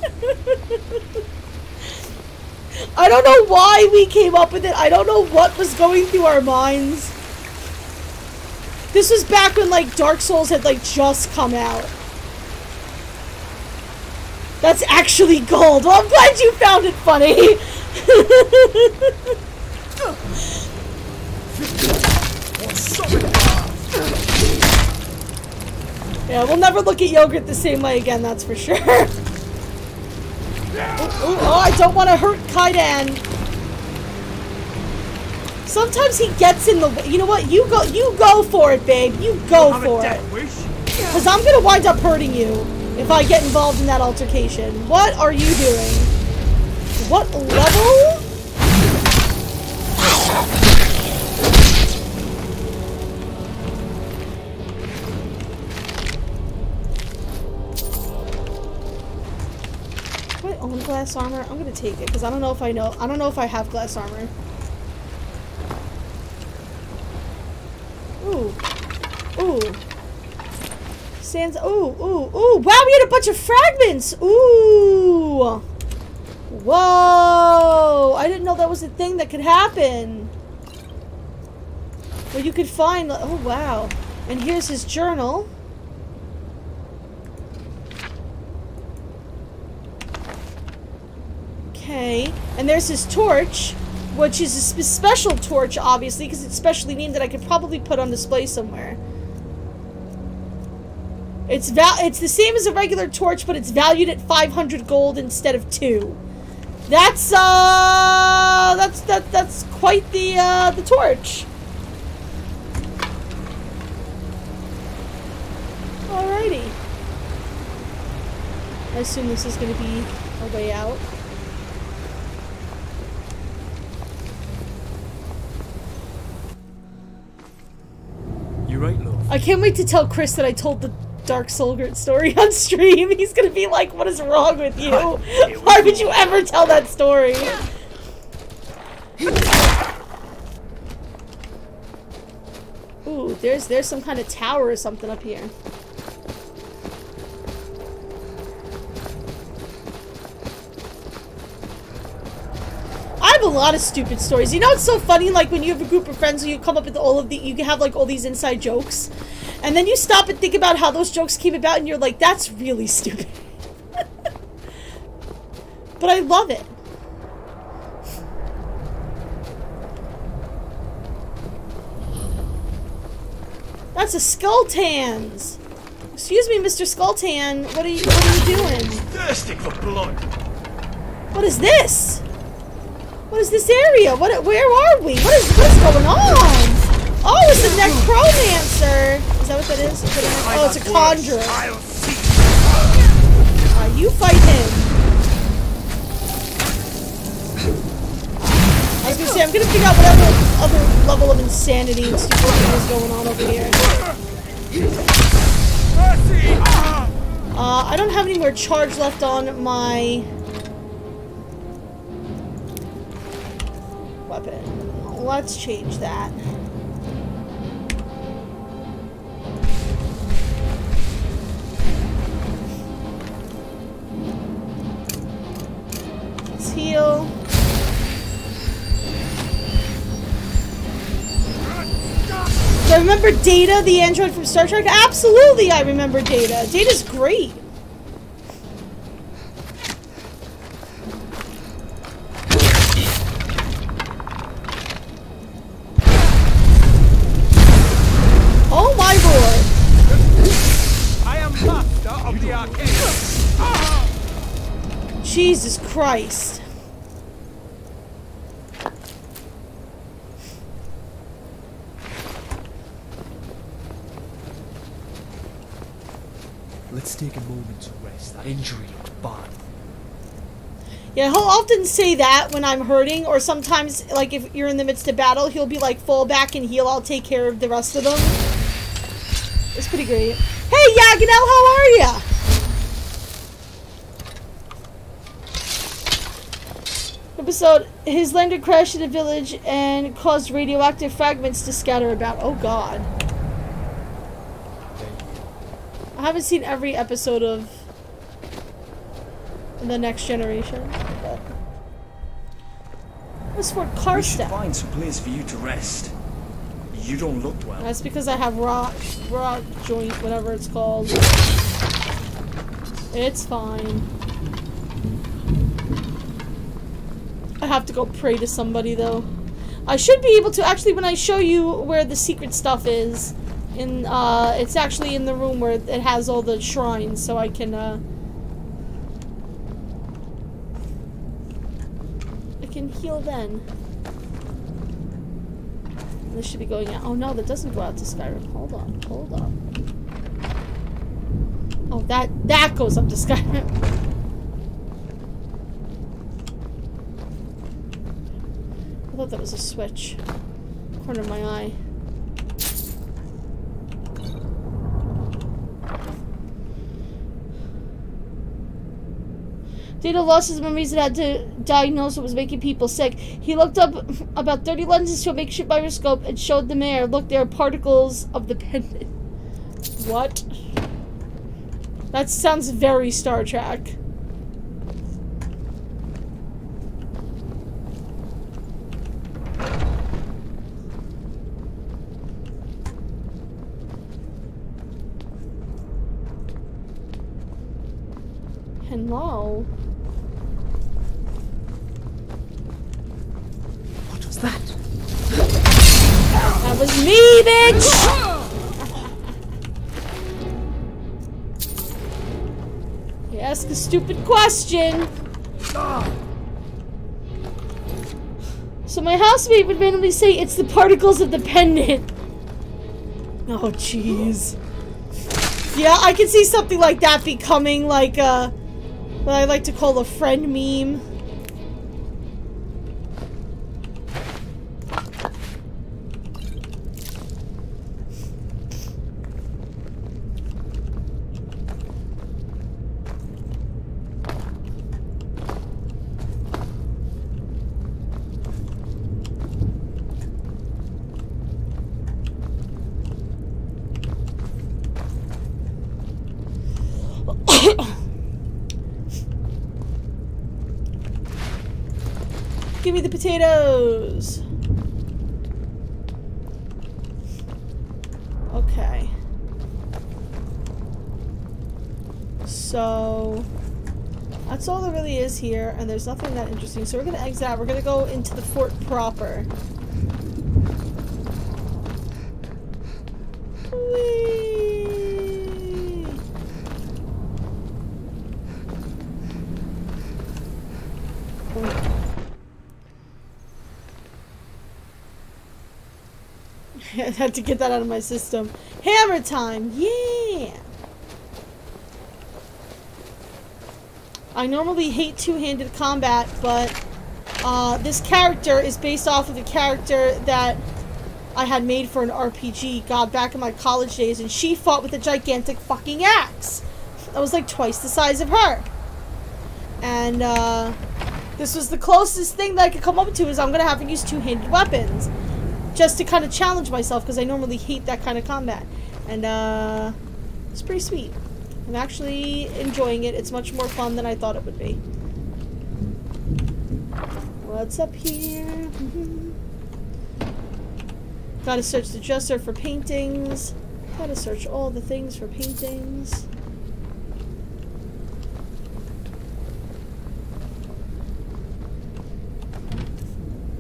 I don't know why we came up with it. I don't know what was going through our minds. This was back when, like, Dark Souls had, like, just come out. That's actually gold. Well, I'm glad you found it funny. Yeah, we'll never look at yogurt the same way again, that's for sure. Oh, I don't want to hurt Kaidan. Sometimes he gets in the way. You know what? You go for it, babe. You go for it. Because I'm going to wind up hurting you if I get involved in that altercation. What are you doing? What level? Own glass armor? I'm gonna take it because I don't know if I have glass armor. Ooh. Ooh. Sands. Ooh, ooh, ooh. Wow, we had a bunch of fragments. Ooh. Whoa. I didn't know that was a thing that could happen. Well, you could find. Oh, wow. And here's his journal. Okay, and there's his torch, which is a special torch, obviously, because it's specially named that I could probably put on display somewhere. It's the same as a regular torch, but it's valued at 500 gold instead of 2. That's quite the torch. Alrighty. I assume this is going to be a way out. Right, love. I can't wait to tell Chris that I told the Dark Soulgurt story on stream. He's gonna be like, what is wrong with you? Why would you ever tell that story? Ooh, there's some kind of tower or something up here. I have a lot of stupid stories. You know what's so funny? Like when you have a group of friends and you come up with you can have like all these inside jokes. And then you stop and think about how those jokes came about and you're like, that's really stupid. But I love it. That's a Skulltans. Excuse me, Mr. Skulltan. What are you doing? Thirsting for blood. What is this? What is this area? Where are we? What is going on? Oh, it's a necromancer. Is that what that is? Oh, it's a conjurer. You fight him. I was gonna say, I'm gonna figure out whatever other level of insanity and stupidity is going on over here. I don't have any more charge left on my weapon. Let's change that. Let's heal. Do I remember Data, the android from Star Trek? Absolutely, I remember Data. Data's great. Oh my lord! I am master of the arcane. Jesus Christ. Let's take a moment to rest. That injury looked bad. Yeah, he'll often say that when I'm hurting, or sometimes, like, if you're in the midst of battle, he'll be like, fall back and heal, I'll take care of the rest of them. It's pretty great. Hey, Yaganel, how are ya? Episode, his lander crashed in a village and caused radioactive fragments to scatter about. Oh, God. I haven't seen every episode of The Next Generation, but as for We should Karstedt, find some place for you to rest. You don't look well. that's because I have raw joint, whatever it's called. It's fine. I have to go pray to somebody though. I should be able to actually, when I show you where the secret stuff is, in it's actually in the room where it has all the shrines, so I can heal then. This should be going out. Oh no, that doesn't go out to Skyrim. Hold on, hold on. Oh, that goes up to Skyrim. I thought that was a switch. Corner of my eye. Data lost his memories and had to diagnose what was making people sick. He looked up about 30 lenses to a makeshift microscope and showed the mayor. Look, there are particles of the pendant. What? That sounds very Star Trek. Hello? What was that? That was me, bitch! You ask a stupid question. So my housemate would randomly say it's the particles of the pendant. Oh, jeez. Yeah, I can see something like that becoming like what I like to call a friend meme. Give me the potatoes. Okay. So that's all there really is here, and there's nothing that interesting. So we're gonna exit out. We're gonna go into the fort proper. Whee! I had to get that out of my system. Hammer time! Yeah! I normally hate two-handed combat, but This character is based off of a character that I had made for an RPG, God, back in my college days, and she fought with a gigantic fucking axe. That was like twice the size of her. And, this was the closest thing that I could come up to, is I'm gonna have to use two-handed weapons. Just to kind of challenge myself, because I normally hate that kind of combat. And, it's pretty sweet. I'm actually enjoying it. It's much more fun than I thought it would be. What's up here? Gotta search the dresser for paintings. Gotta search all the things for paintings.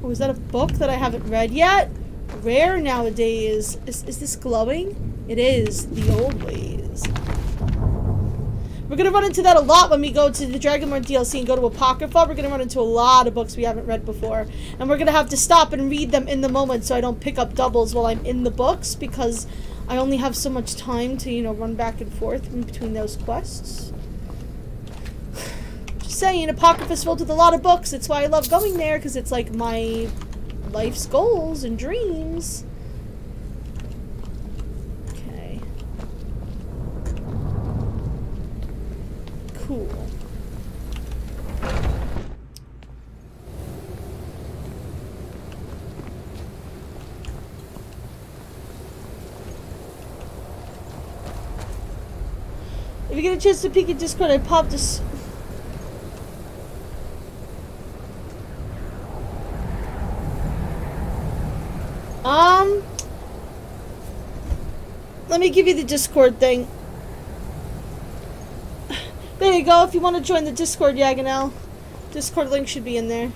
Oh, is that a book that I haven't read yet? Rare nowadays. Is this glowing? It is. The old ways. We're gonna run into that a lot when we go to the Dragonborn DLC and go to Apocrypha. We're gonna run into a lot of books we haven't read before. And we're gonna have to stop and read them in the moment so I don't pick up doubles while I'm in the books, because I only have so much time to, you know, run back and forth in between those quests. Just saying, Apocrypha's filled with a lot of books. It's why I love going there, because it's like my life's goals and dreams. Cool. If you get a chance to peek at Discord, I popped this. Let me give you the Discord thing. There you go, if you want to join the Discord, Yaganel. Discord link should be in there.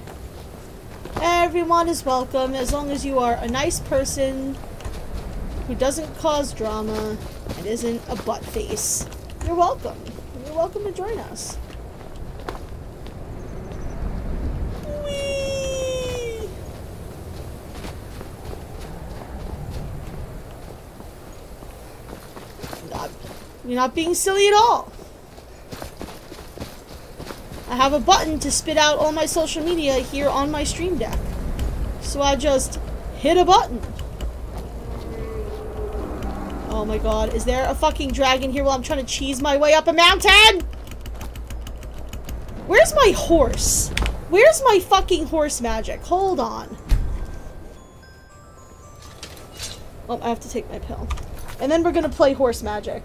Everyone is welcome, as long as you are a nice person who doesn't cause drama and isn't a butt face. You're welcome. You're welcome to join us. Whee! You're not being silly at all. I have a button to spit out all my social media here on my stream deck. So I just hit a button. Oh my god, is there a fucking dragon here while I'm trying to cheese my way up a mountain? Where's my horse? Where's my fucking horse magic? Hold on. Oh, I have to take my pill. And then we're gonna play horse magic.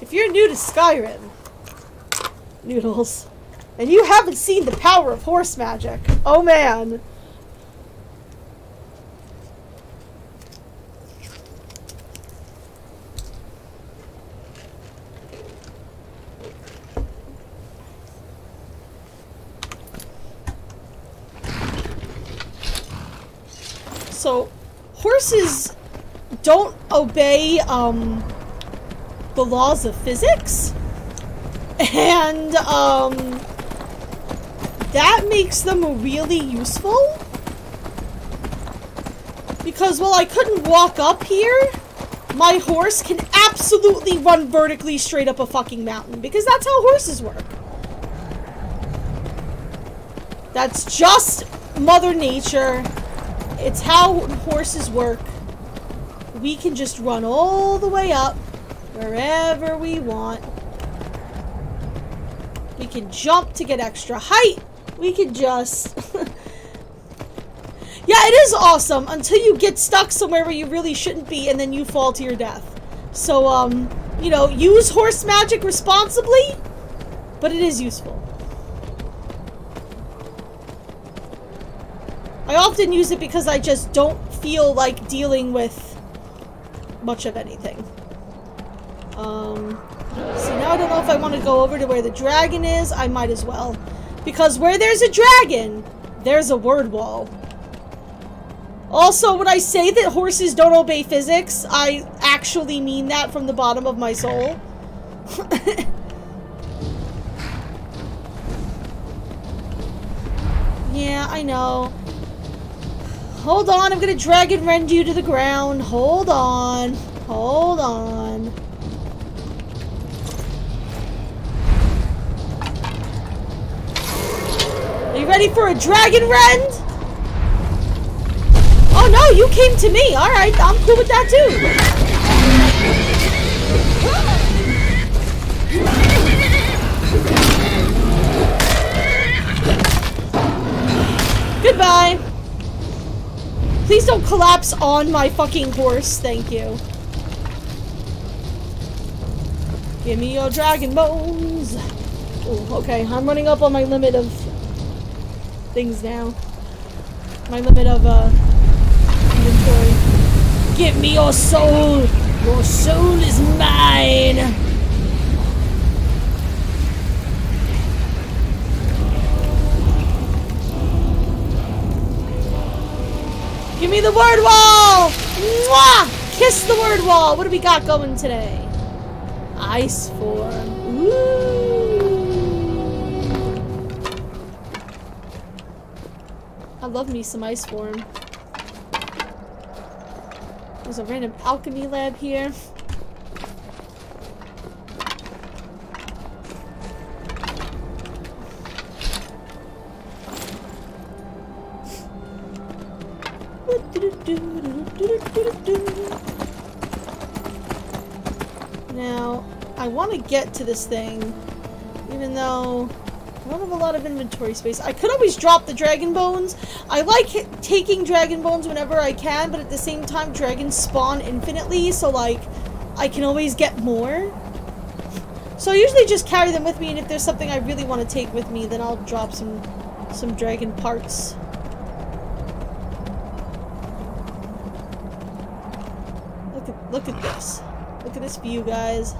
If you're new to Skyrim, Noodles, and you haven't seen the power of horse magic, oh man. So, horses don't obey, the laws of physics. And, that makes them really useful. Because while I couldn't walk up here, my horse can absolutely run vertically straight up a fucking mountain. Because that's how horses work. That's just Mother Nature. It's how horses work. We can just run all the way up, wherever we want. We can jump to get extra height. We can just... Yeah, it is awesome until you get stuck somewhere where you really shouldn't be and then you fall to your death. So, you know, use horse magic responsibly, but it is useful. I often use it because I just don't feel like dealing with much of anything. See, now I don't know if I want to go over to where the dragon is. I might as well. Because where there's a dragon, there's a word wall. Also, when I say that horses don't obey physics, I actually mean that from the bottom of my soul. Yeah, I know. Hold on, I'm gonna dragon rend you to the ground. Hold on. Hold on. you ready for a dragon rend? Oh no, you came to me. Alright, I'm cool with that too. Goodbye. Please don't collapse on my fucking horse. Thank you. Give me your dragon bones. Ooh, okay, I'm running up on my limit of things now. My limit of inventory. Give me your soul. Your soul is mine. Give me the word wall! Mwah! Kiss the word wall! What do we got going today? Ice form. Ooh. I love me some ice form. There's a random alchemy lab here. Now, I want to get to this thing, even though I don't have a lot of inventory space. I could always drop the dragon bones. I like taking dragon bones whenever I can, but at the same time, dragons spawn infinitely, so like, I can always get more. So I usually just carry them with me, and if there's something I really want to take with me, then I'll drop some dragon parts. Look at this. Look at this view, guys.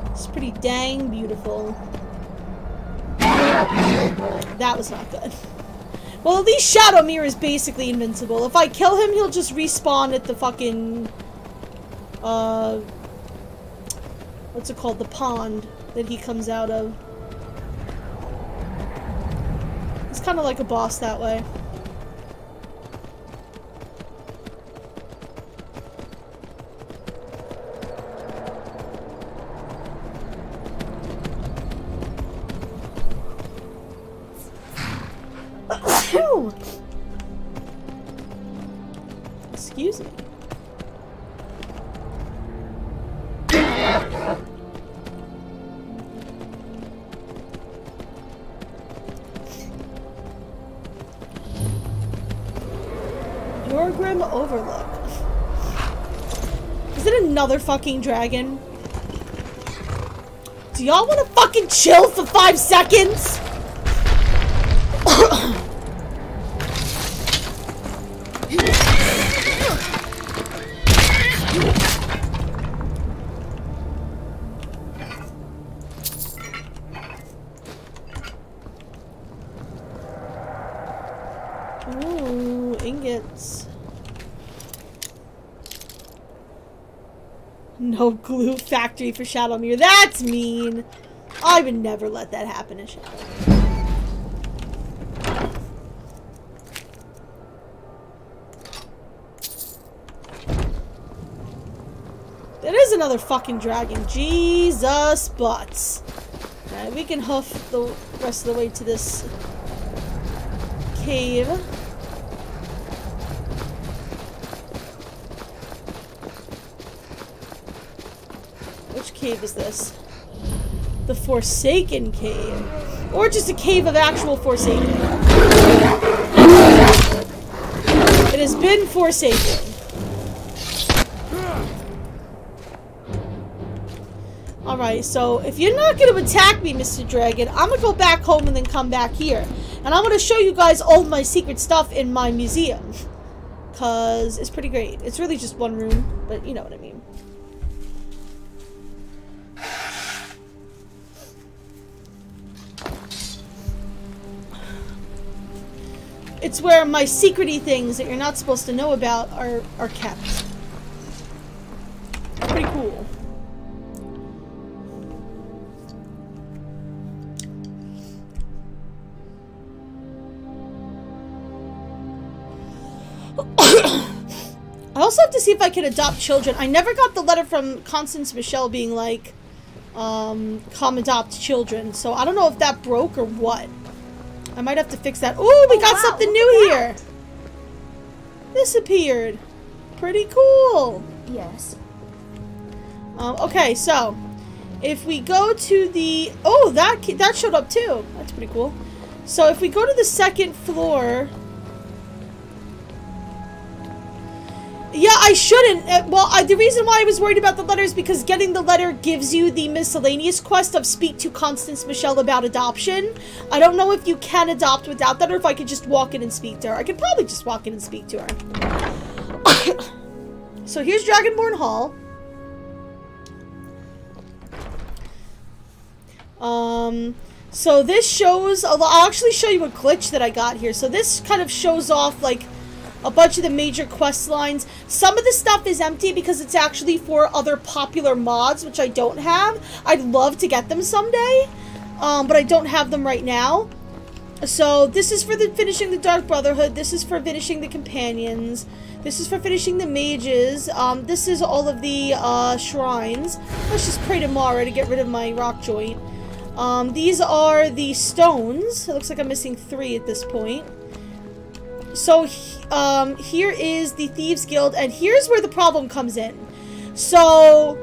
It's pretty dang beautiful. That was not good. Well, at least Shadowmere is basically invincible. If I kill him, he'll just respawn at the fucking... what's it called? The pond that he comes out of. It's kind of like a boss that way. Excuse me. Yorgrim Overlook. Is it another fucking dragon? Do y'all want to fucking chill for 5 seconds? Ooh, ingots. No glue factory for Shadowmere. That's mean. I would never let that happen in Shadowmere. There is another fucking dragon. Jesus butts. Alright, we can hoof the rest of the way to this cave. Which cave is this? The Forsaken Cave. Or just a cave of actual Forsaken. It has been forsaken. Alright, so if you're not going to attack me, Mr. Dragon, I'm going to go back home and then come back here. And I'm going to show you guys all my secret stuff in my museum. Because it's pretty great. It's really just one room, but you know what I mean. It's where my secret-y things that you're not supposed to know about are kept. Pretty cool. I also have to see if I can adopt children. I never got the letter from Constance Michelle being like, come adopt children. So I don't know if that broke or what. I might have to fix that. Ooh, we got something new here. This appeared. Pretty cool. Yes. Okay, so if we go to the... Oh, that showed up too. That's pretty cool. So if we go to the second floor... Yeah, I shouldn't. The reason why I was worried about the letter is because getting the letter gives you the miscellaneous quest of speak to Constance Michelle about adoption. I don't know if you can adopt without that or if I could just walk in and speak to her. I could probably just walk in and speak to her. So here's Dragonborn Hall. So this shows a lot. I'll actually show you a glitch that I got here. So this kind of shows off like a bunch of the major quest lines. Some of the stuff is empty because it's actually for other popular mods, which I don't have. I'd love to get them someday, but I don't have them right now. So this is for finishing the Dark Brotherhood. This is for finishing the Companions. This is for finishing the Mages. This is all of the shrines. Let's just pray to Mara to get rid of my rock joint. These are the stones. It looks like I'm missing 3 at this point. So, here is the Thieves Guild, and here's where the problem comes in. So,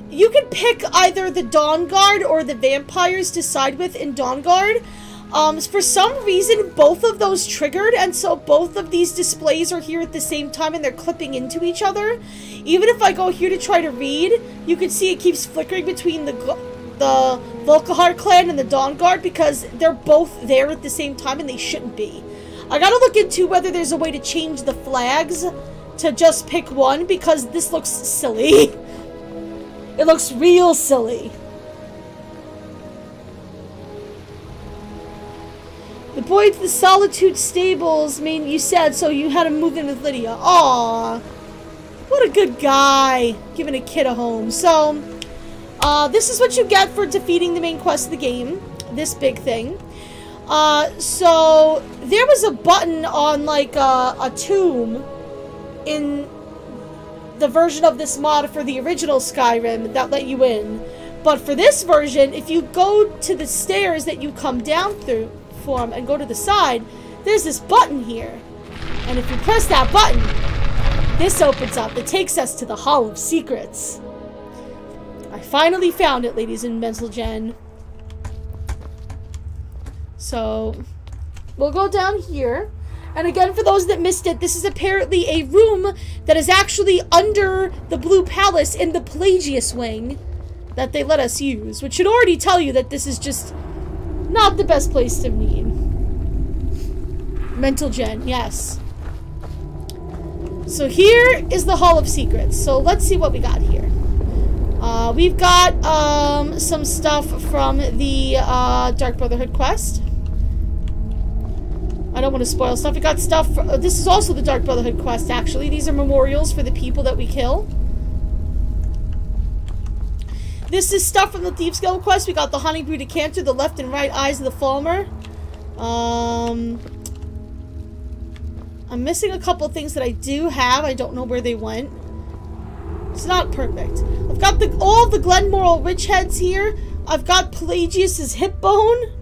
you can pick either the Dawnguard or the Vampires to side with in Dawnguard. For some reason, both of those triggered, and so both of these displays are here at the same time, and they're clipping into each other. Even if I go here to try to read, you can see it keeps flickering between the Volkihar clan and the Dawnguard, because they're both there at the same time, and they shouldn't be. I gotta look into whether there's a way to change the flags to just pick one, because this looks silly. It looks real silly. The boy to the Solitude Stables, you said, so you had to move in with Lydia. Aww. What a good guy. Giving a kid a home. So, this is what you get for defeating the main quest of the game. This big thing. So, there was a button on, like, a tomb in the version of this mod for the original Skyrim that let you in. But for this version, if you go to the stairs that you come down through from and go to the side, there's this button here. And if you press that button, this opens up. It takes us to the Hall of Secrets. I finally found it, ladies and gentlemen. So, we'll go down here. And again, for those that missed it, this is apparently a room that is actually under the Blue Palace in the Pelagius wing that they let us use, which should already tell you that this is just not the best place to meet. Mental Gen, yes. So here is the Hall of Secrets. So let's see what we got here. We've got some stuff from the Dark Brotherhood quest. I don't want to spoil stuff. We got stuff. This is also the Dark Brotherhood quest, actually. These are memorials for the people that we kill. This is stuff from the Thieves Guild quest. We got the Honeydew Decanter, the left and right eyes of the Falmer. I'm missing a couple things that I do have. I don't know where they went. It's not perfect. I've got all the Glenmoral Witch Heads here. I've got Pelagius's hip bone.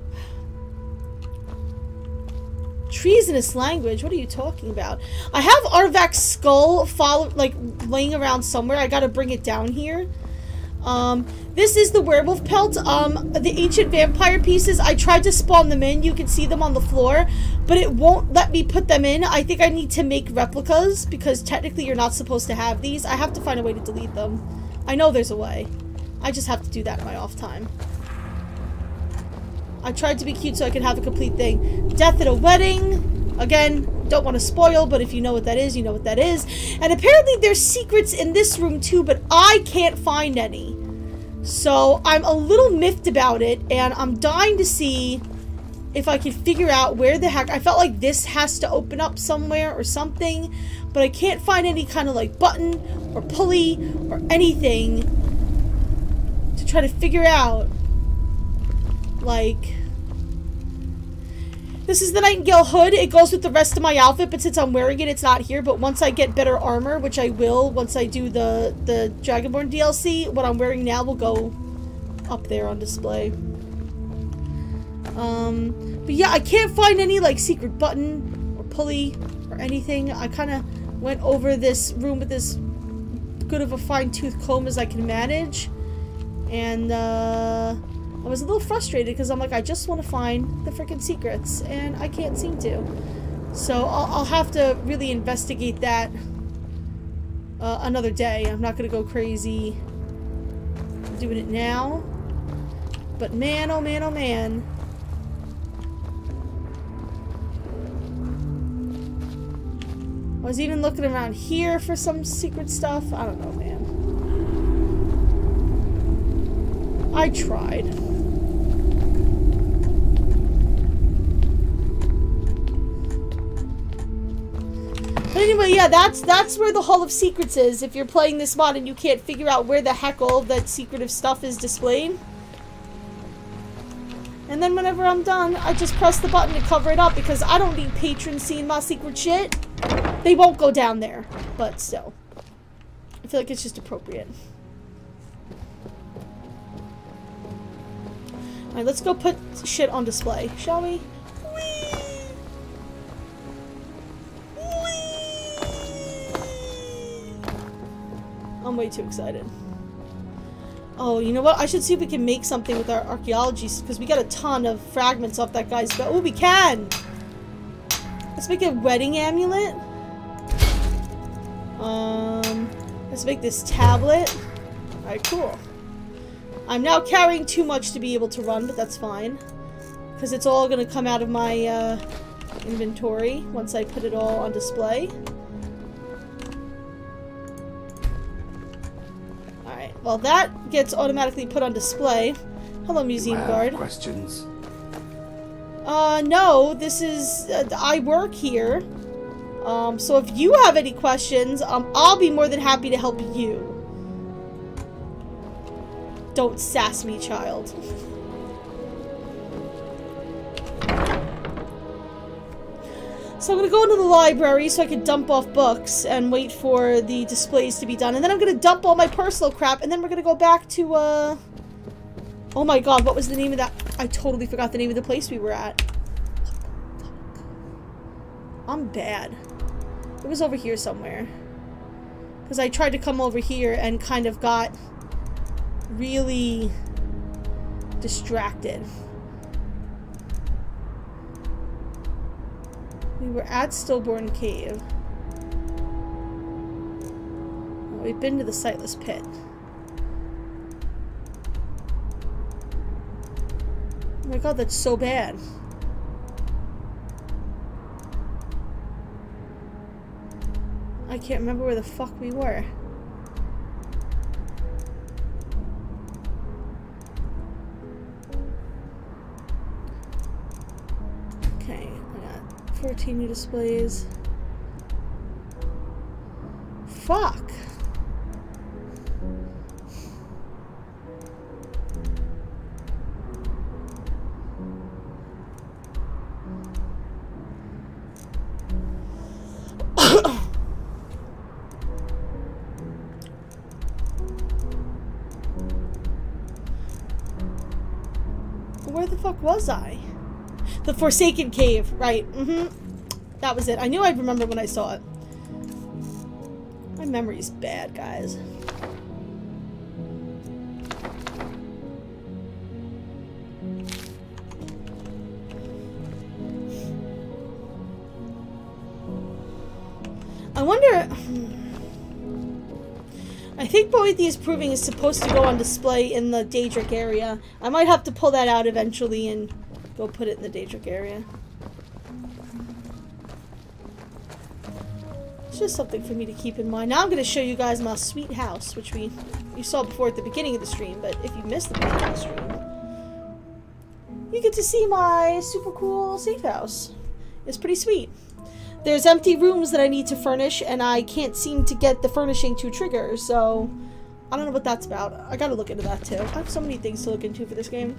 Treasonous language. What are you talking about? I have Arvak's skull laying around somewhere. I gotta bring it down here. This is the werewolf pelt. The ancient vampire pieces, I tried to spawn them in. You can see them on the floor, but it won't let me put them in. I think I need to make replicas, because technically you're not supposed to have these. I have to find a way to delete them. I know there's a way. I just have to do that in my off time. I tried to be cute so I could have a complete thing. Death at a wedding. Again, don't want to spoil, but if you know what that is, you know what that is. And apparently there's secrets in this room too, but I can't find any. So I'm a little miffed about it, and I'm dying to see if I can figure out where the heck. I felt like this has to open up somewhere or something, but I can't find any kind of like button or pulley or anything to try to figure out. Like, this is the Nightingale hood. It goes with the rest of my outfit, but since I'm wearing it, it's not here. But once I get better armor, which I will once I do the Dragonborn DLC, what I'm wearing now will go up there on display. But yeah, I can't find any, like, secret button or pulley or anything. I kind of went over this room with as good of a fine-tooth comb as I can manage. And, I was a little frustrated because I'm like, I just want to find the freaking secrets, and I can't seem to. So I'll have to really investigate that another day. I'm not going to go crazy doing it now. But man, oh man, oh man. I was even looking around here for some secret stuff. I don't know, man. I tried. But anyway, yeah, that's where the Hall of Secrets is. If you're playing this mod and you can't figure out where the heck all of that secretive stuff is displayed. And then whenever I'm done, I just press the button to cover it up because I don't need patrons seeing my secret shit. They won't go down there, but still. I feel like it's just appropriate. Alright, let's go put shit on display, shall we? Whee! I'm way too excited. Oh, you know what? I should see if we can make something with our archaeology, because we got a ton of fragments off that guy's belt. Oh, we can! Let's make a wedding amulet. Let's make this tablet. Alright, cool. I'm now carrying too much to be able to run, but that's fine. Because it's all going to come out of my inventory once I put it all on display. Alright, well that gets automatically put on display. Hello, museum guard. Questions? No, this is, I work here. So if you have any questions, I'll be more than happy to help you. Don't sass me, child. So I'm gonna go into the library so I can dump off books and wait for the displays to be done. And then I'm gonna dump all my personal crap, and then we're gonna go back to, oh my god, what was the name of that? I totally forgot the name of the place we were at. I'm bad. It was over here somewhere. Because I tried to come over here and kind of got really distracted. We were at Stillborn Cave. Oh, we've been to the Sightless Pit. Oh my god, that's so bad. I can't remember where the fuck we were. Okay, I got 14 new displays. Fuck! Where the fuck was I? The Forsaken Cave, right. That was it. I knew I'd remember when I saw it. My memory's bad, guys. I wonder... I think Boethius Proving is supposed to go on display in the Daedric area. I might have to pull that out eventually and go put it in the Daedric area. It's just something for me to keep in mind. Now I'm going to show you guys my sweet house, which you saw before at the beginning of the stream, but if you missed the beginning of the stream, you get to see my super cool safe house. It's pretty sweet. There's empty rooms that I need to furnish, and I can't seem to get the furnishing to trigger, so I don't know what that's about. I gotta look into that too. I have so many things to look into for this game.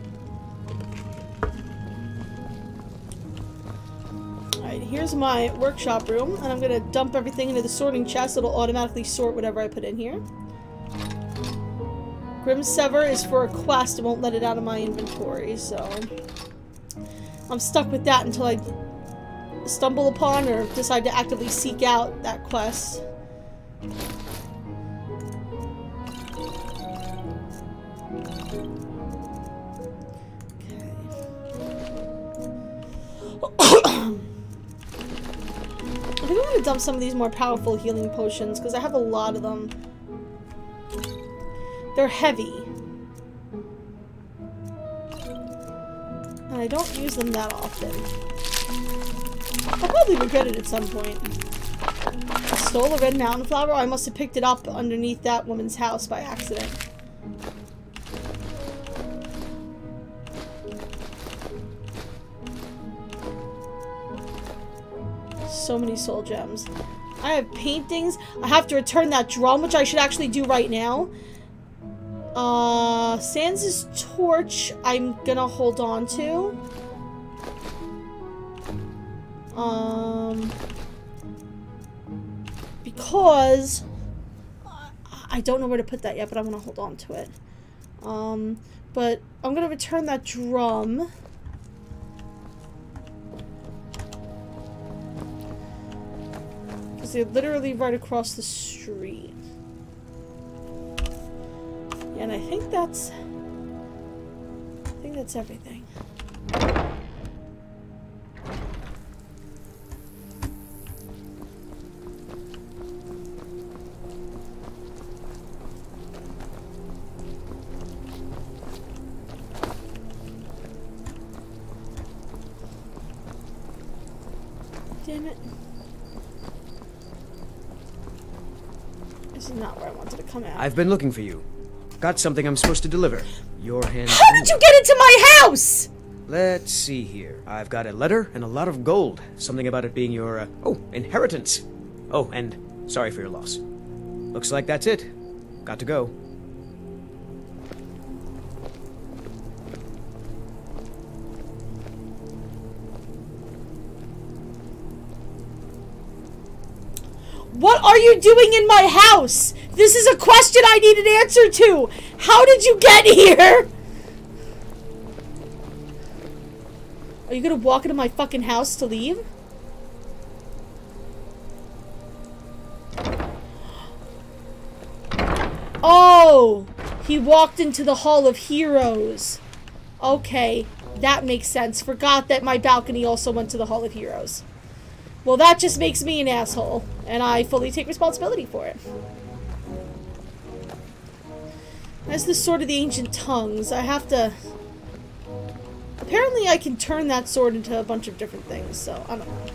Alright, here's my workshop room, and I'm gonna dump everything into the sorting chest. It'll automatically sort whatever I put in here. Grim Sever is for a quest. It won't let it out of my inventory, so I'm stuck with that until I stumble upon or decide to actively seek out that quest. I think I'm gonna dump some of these more powerful healing potions because I have a lot of them. They're heavy. And I don't use them that often. I'll probably regret it at some point. I stole a red mountain flower. I must have picked it up underneath that woman's house by accident. So many soul gems. I have paintings. I have to return that drum, which I should actually do right now. Sans' torch I'm gonna hold on to. Because I don't know where to put that yet, but I'm gonna hold on to it. But I'm gonna return that drum. Because they're literally right across the street. And I think that's everything. Damn it. This is not where I wanted to come out. I've been looking for you. Got something I'm supposed to deliver. Your hand. How did you get into my house? Let's see here. I've got a letter and a lot of gold. Something about it being your, inheritance. Oh, and sorry for your loss. Looks like that's it. Got to go. What are you doing in my house? This is a question I need an answer to. How did you get here? Are you gonna walk into my fucking house to leave? Oh, he walked into the Hall of Heroes. Okay, that makes sense. Forgot that my balcony also went to the Hall of Heroes. Well, that just makes me an asshole, and I fully take responsibility for it. As the Sword of the Ancient Tongues, I have to... Apparently I can turn that sword into a bunch of different things, so I don't know.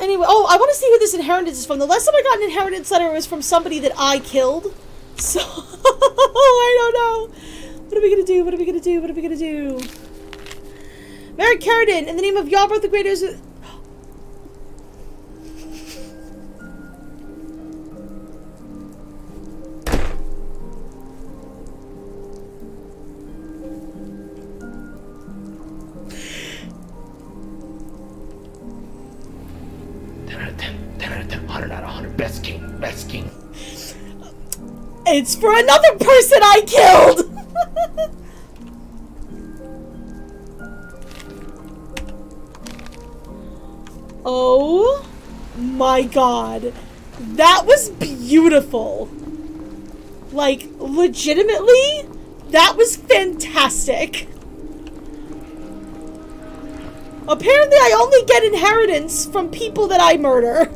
Anyway, oh, I want to see who this inheritance is from. The last time I got an inheritance letter, it was from somebody that I killed. So, I don't know. What are we gonna do? What are we gonna do? What are we gonna do? Mary Carradine, in the name of Yarbrough the Great is... Best king, best king. It's for another person I killed! Oh my god. That was beautiful. Like, legitimately, that was fantastic. Apparently I only get inheritance from people that I murder.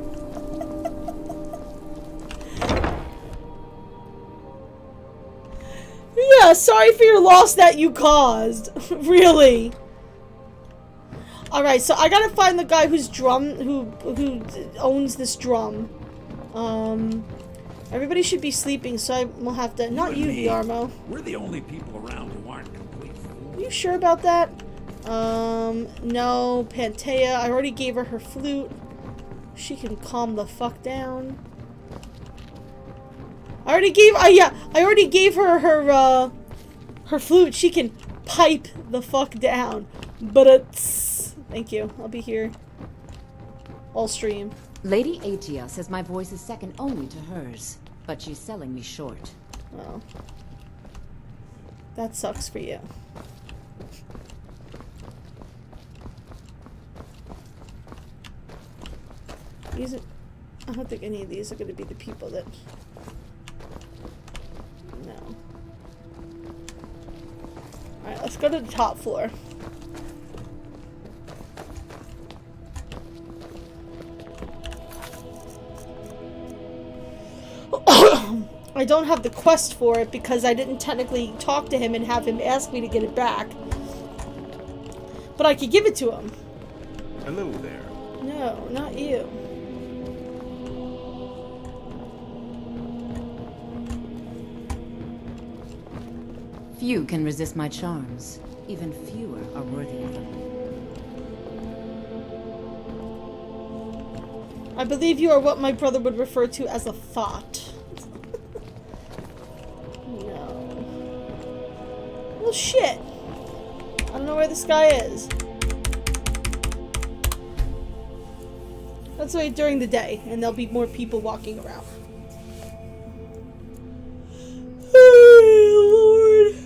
Yeah, sorry for your loss that you caused. Really. Alright, so I gotta find the guy who owns this drum. Everybody should be sleeping, so I will have to... Not you, Diarmo. We're the only people around who aren't complete fools. You sure about that? No, Pantea. I already gave her flute. She can calm the fuck down. I already gave her her flute. She can pipe the fuck down. But thank you. I'll be here all stream. Lady Atia says my voice is second only to hers, but she's selling me short. Well, that sucks for you. These are, I don't think any of these are going to be the people that... No. Alright, let's go to the top floor. I don't have the quest for it because I didn't technically talk to him and have him ask me to get it back. But I could give it to him. Hello there. No, not you. Few can resist my charms. Even fewer are worthy of them. I believe you are what my brother would refer to as a thought. No. Well, shit. I don't know where this guy is. Let's wait during the day, and there'll be more people walking around. Oh, Lord.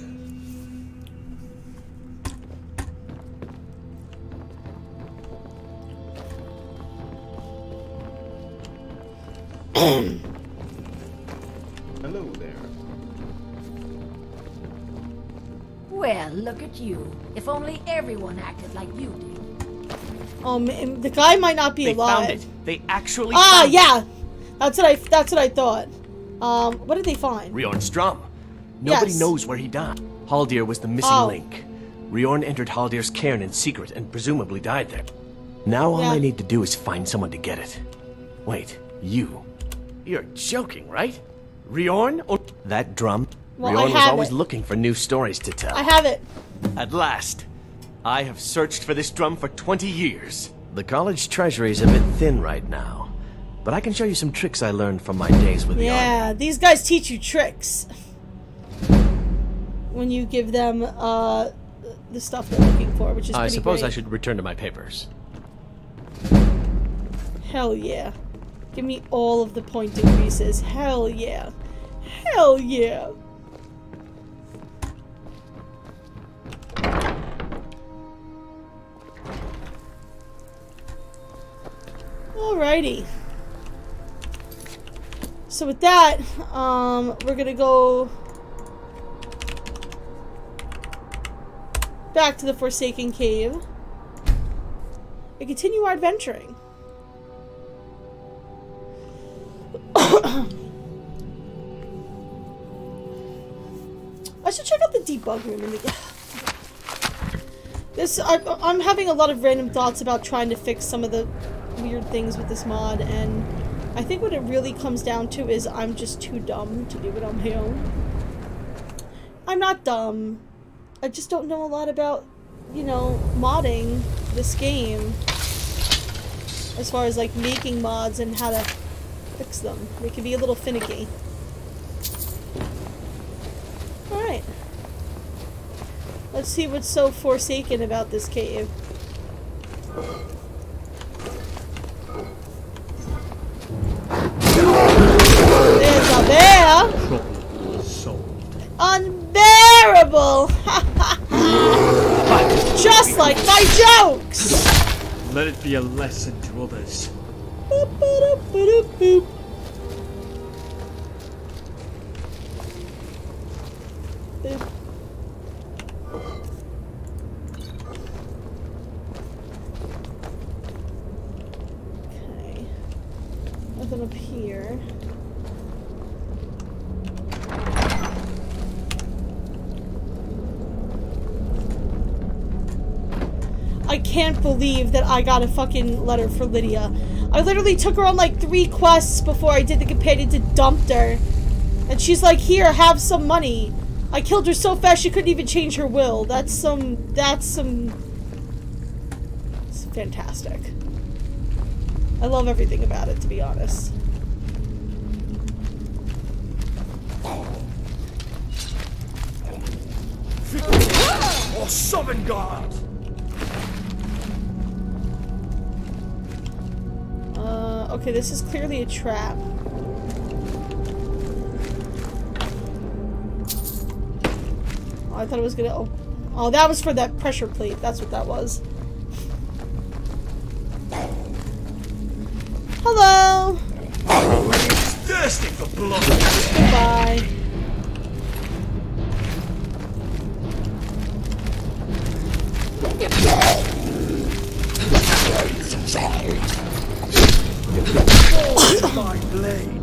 Hello there. Well, look at you. If only everyone acted like you did. The guy might not be They alive. found it. They actually Ah, found yeah. That's what I thought. What did they find? Riorn Strum. Nobody Yes. knows where he died. Haldir was the missing link. Riorn entered Haldir's cairn in secret and presumably died there. Now all I need to do is find someone to get it. Wait, you. You're joking, right? Riorn? That drum? Well, Riorn I was have always it. looking for new stories to tell. I have it. At last. I have searched for this drum for 20 years. The college treasury is a bit thin right now, but I can show you some tricks I learned from my days with the army. Yeah, these guys teach you tricks. When you give them, the stuff they're looking for, which is I pretty suppose great. I should return to my papers. Hell yeah. Give me all of the point increases. Hell yeah. Hell yeah. Alrighty. So with that, we're gonna go back to the Forsaken Cave and continue our adventuring. I should check out the debug room in the I'm having a lot of random thoughts about trying to fix some of the weird things with this mod, and I think what it really comes down to is I'm just too dumb to do it on my own. I'm not dumb. I just don't know a lot about, you know, modding this game. As far as like making mods and how to fix them. They can be a little finicky. Alright. Let's see what's so forsaken about this cave. There's a bear! Problem solved. Unbearable! Just like my jokes! Let it be a lesson to others. Boop, boop, boop, boop. Boop. Okay. Nothing up here. I can't believe that I got a fucking letter for Lydia. I literally took her on like 3 quests before I did the companion to dump her. And she's like, here, have some money. I killed her so fast she couldn't even change her will. It's fantastic. I love everything about it, to be honest. Or Sovngarde! Okay, this is clearly a trap. I thought it was gonna... Oh. Oh, that was for that pressure plate. That's what that was. Hello! He's thirsty for blood. Goodbye. Oh, my blade.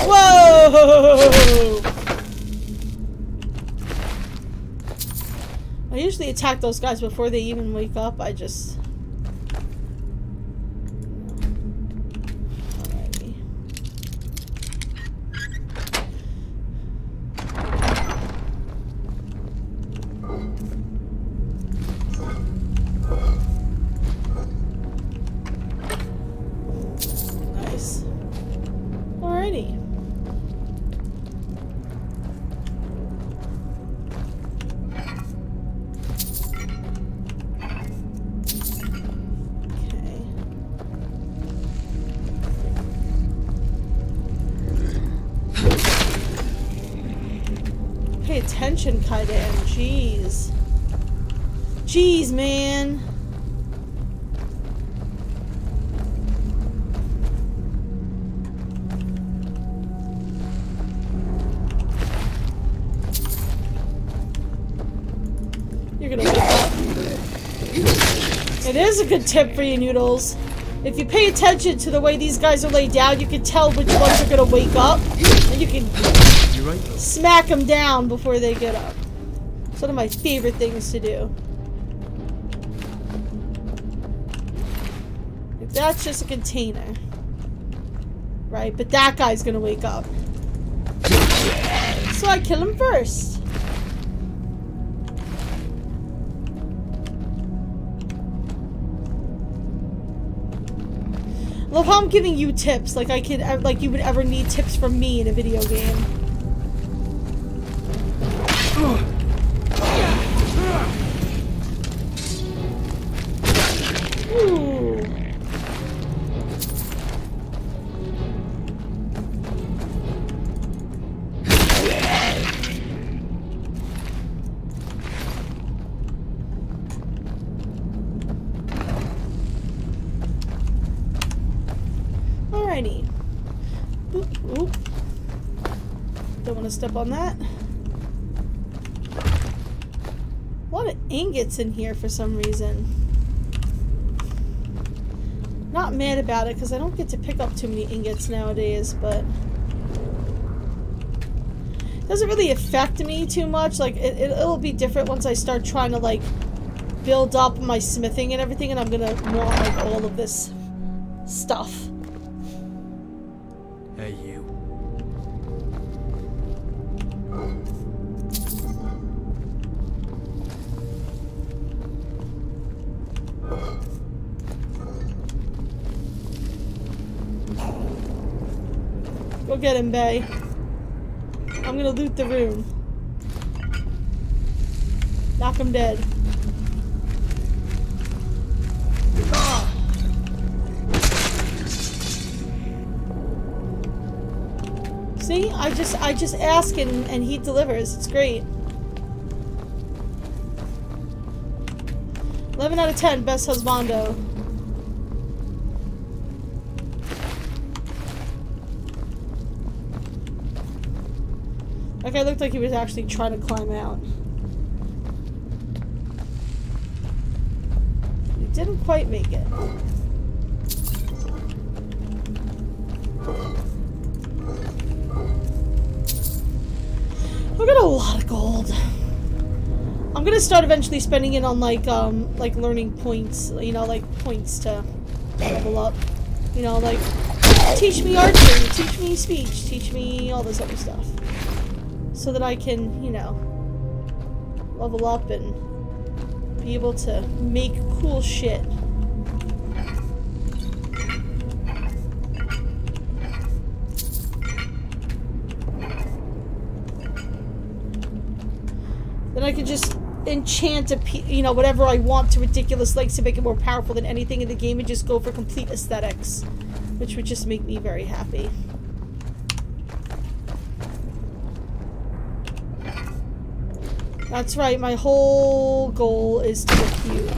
Whoa! I usually attack those guys before they even wake up. I just... Alrighty. Nice. Alrighty. Pay attention, Kaiden. Jeez. Jeez, man. You're gonna wake up. It is a good tip for you, Noodles. If you pay attention to the way these guys are laid down, you can tell which ones are gonna wake up, and you can smack them down before they get up. It's one of my favorite things to do. Like, that's just a container. Right, but that guy's gonna wake up. So I kill him first. Love how I'm giving you tips, like like you would ever need tips from me in a video game. Ooh. Alrighty. Oop, oop. Don't want to step on that. A lot of ingots in here for some reason. Not mad about it because I don't get to pick up too many ingots nowadays, but it doesn't really affect me too much. Like it'll be different once I start trying to like build up my smithing and everything, and I'm gonna want like all of this stuff. Hey, you. Go get him, Bay. I'm gonna loot the room. Knock him dead. See? I just ask and he delivers. It's great. 11 out of 10, best husbando. That guy looked like he was actually trying to climb out. He didn't quite make it. I got a lot of gold. I'm gonna start eventually spending it on like learning points, you know, like points to level up. You know, like teach me archery, teach me speech, teach me all this other stuff. so that I can, you know, level up and be able to make cool shit. Then I can just enchant you know, whatever I want to ridiculous lengths to make it more powerful than anything in the game and just go for complete aesthetics, which would just make me very happy. That's right, my whole goal is to look cute.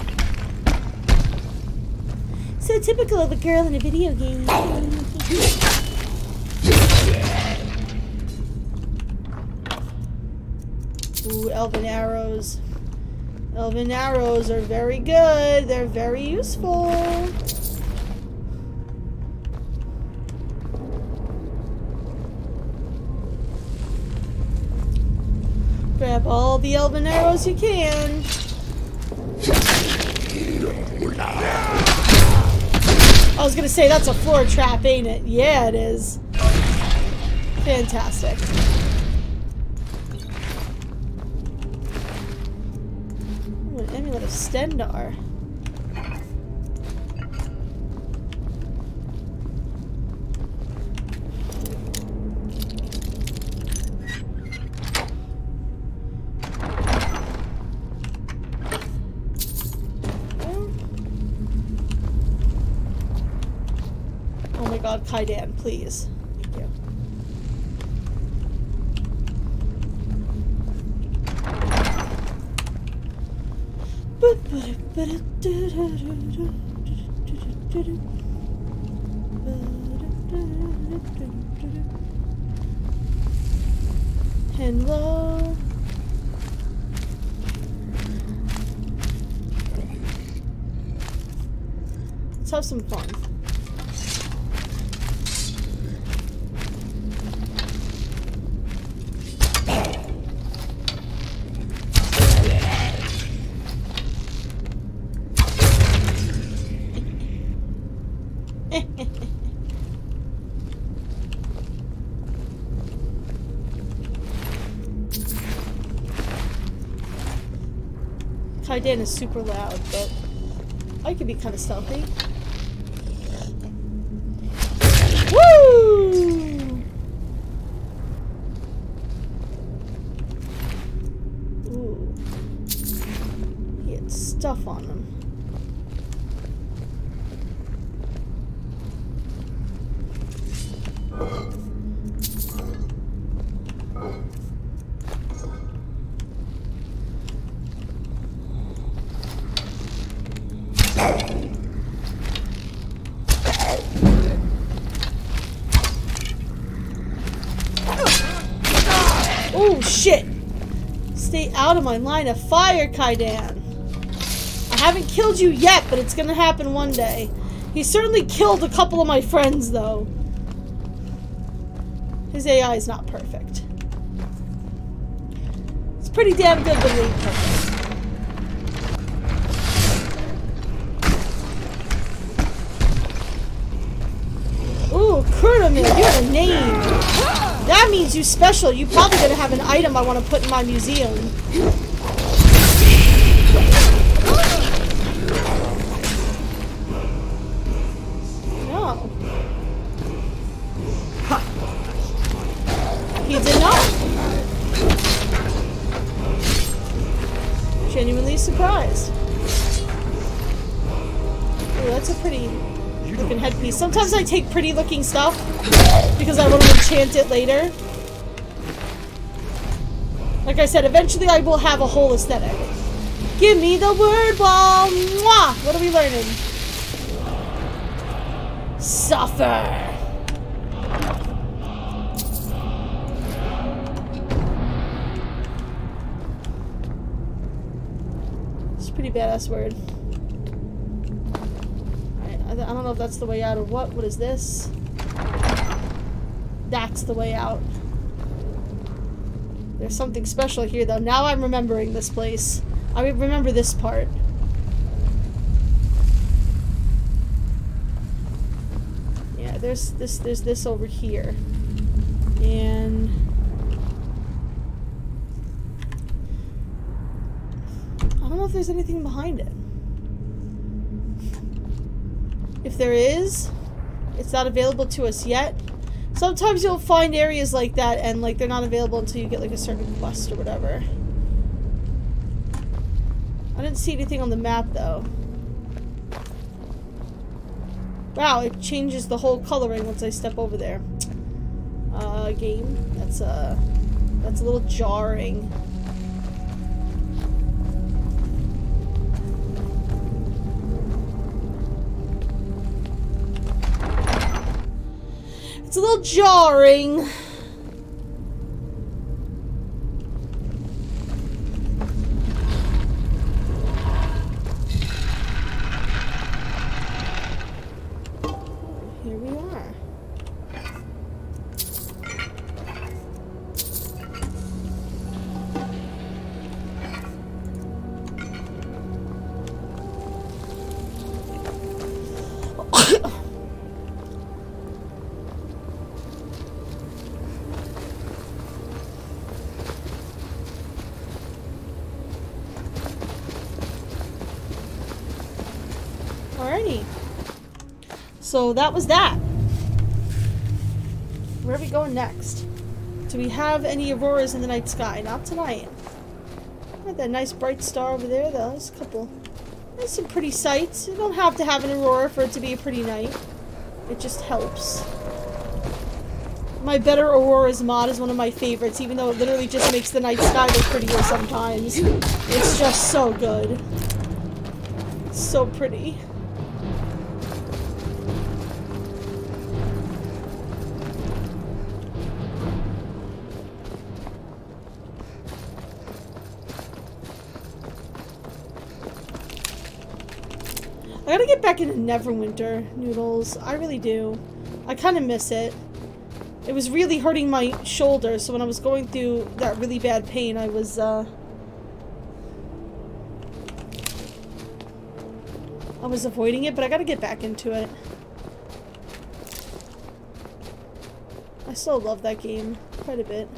So typical of a girl in a video game. Ooh, elven arrows. Elven arrows are very good. They're very useful. Grab all the elven arrows you can. I was gonna say, that's a floor trap, ain't it? Yeah, it is. Fantastic. Ooh, an amulet of Stendarr. Oh my god, Kaidan, please. Thank you. Hello. Let's have some fun. Kaidan is super loud, but I can be kind of stealthy. Woo! Ooh. He had stuff on him. Oh shit! Stay out of my line of fire, Kaidan. I haven't killed you yet, but it's gonna happen one day. He certainly killed a couple of my friends, though. His AI is not perfect. It's pretty damn good, but it ain't perfect. Ooh, Kurtamil, you have a name. That means you special. You probably gonna have an item I want to put in my museum. No. He did not. Genuinely surprised. Ooh, that's a pretty looking headpiece. Sometimes I take pretty looking stuff because I want to enchant it later. Like I said, eventually I will have a whole aesthetic. Give me the word ball! Mwah! What are we learning? Suffer! It's a pretty badass word. I don't know if that's the way out or what. What is this? That's the way out. There's something special here, though. Now I'm remembering this place. I remember this part. Yeah, there's this over here. And if there's anything behind it. If there is, it's not available to us yet. Sometimes you'll find areas like that and like they're not available until you get like a certain quest or whatever. I didn't see anything on the map though. Wow, it changes the whole coloring once I step over there. Game. That's a little jarring. It's a little jarring. Here we are. Alrighty. So that was that. Where are we going next? Do we have any auroras in the night sky? Not tonight. Got that nice bright star over there though. There's a couple. There's some pretty sights. You don't have to have an aurora for it to be a pretty night. It just helps. My Better Auroras mod is one of my favorites, even though it literally just makes the night sky look prettier sometimes. It's just so good. It's so pretty. I gotta get back into Neverwinter, Noodles. I really do. I kind of miss it. It was really hurting my shoulder, so when I was going through that really bad pain, I was, avoiding it, but I gotta get back into it. I still love that game quite a bit.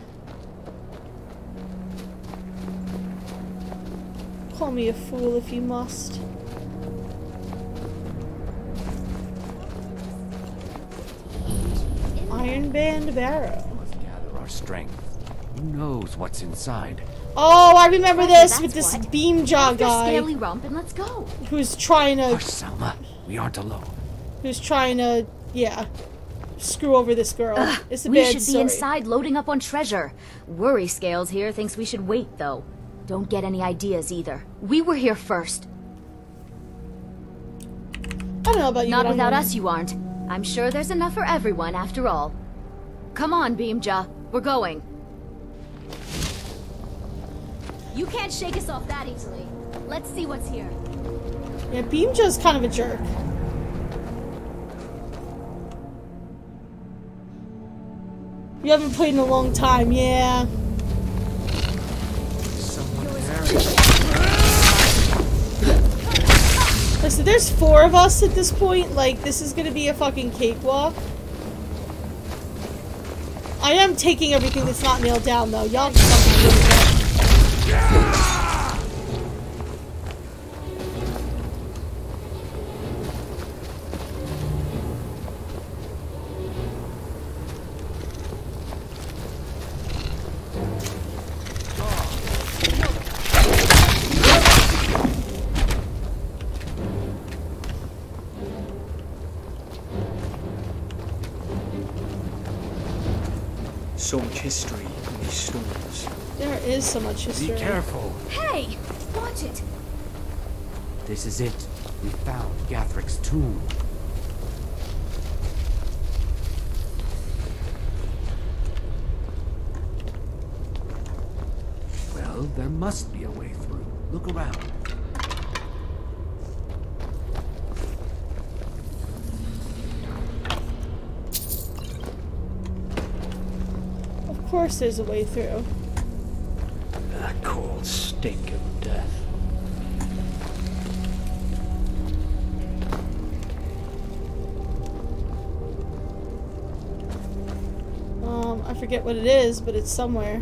Call me a fool if you must. Iron Band Barrow. Let's gather our strength. Who knows what's inside? Oh, I remember this with this beam jaw guy. Scaly Rump and let's go. Who's trying to... Hush, Selma. We aren't alone. Who's trying to, yeah, screw over this girl. It's a we bad should story. be inside loading up on treasure. Worry Scales here thinks we should wait, though. Don't get any ideas either. We were here first. I don't know about you. Not without us, you aren't. I'm sure there's enough for everyone, after all. Come on, Beamja. We're going. You can't shake us off that easily. Let's see what's here. Yeah, Beamja's kind of a jerk. You haven't played in a long time, yeah. Listen, there's 4 of us at this point. Like, this is gonna be a fucking cakewalk. I am taking everything that's not nailed down, though. Y'all can fucking do it. So much history in these stories. There is so much history. Be careful. Hey! Watch it! This is it. We found Gathric's tomb. Well, there must be a way through. Look around. Of course there's a way through. That cold stink of death. I forget what it is, but it's somewhere.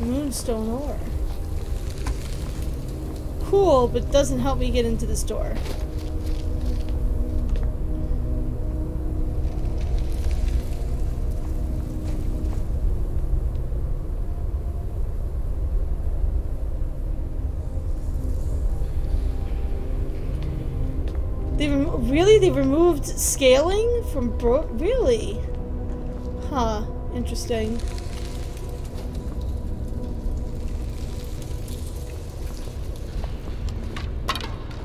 Moonstone ore. Cool, but doesn't help me get into this door. Really? They removed scaling from really? Huh. Interesting.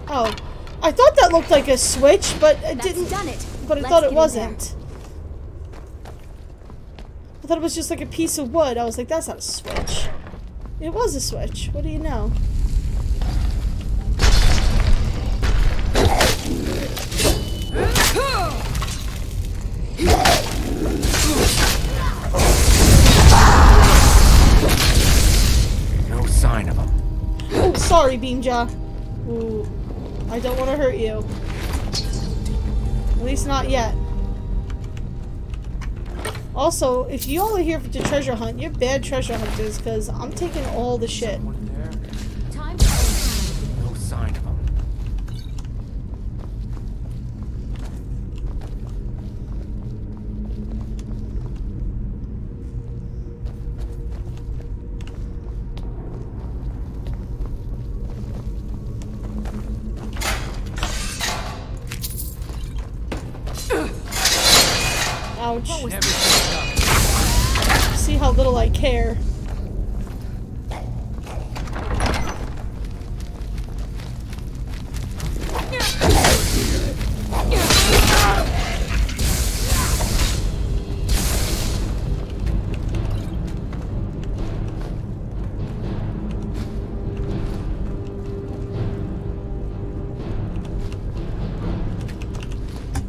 Oh. I thought that looked like a switch, but it didn't. Done it. But I thought it wasn't. I thought it was just like a piece of wood. I was like, that's not a switch. It was a switch. What do you know? No sign of him. Oh, sorry, Beamjaw. Ooh, I don't want to hurt you. At least not yet. Also, if you all are here for the treasure hunt, you're bad treasure hunters, because I'm taking all the shit. No sign of him. Ouch. See how little I care.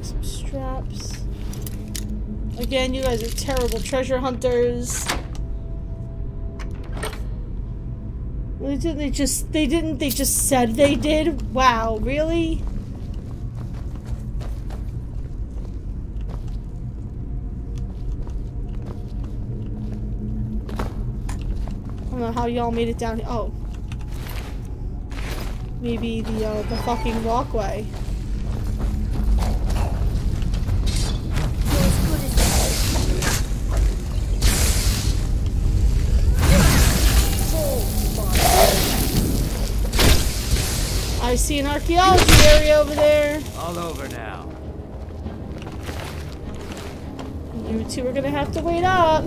Some straps. Again, you guys are terrible treasure hunters. They just said they did? Wow, really? I don't know how y'all made it down here. Oh. Maybe the fucking walkway. I see an archaeology area over there. All over now. You two are gonna have to wait up.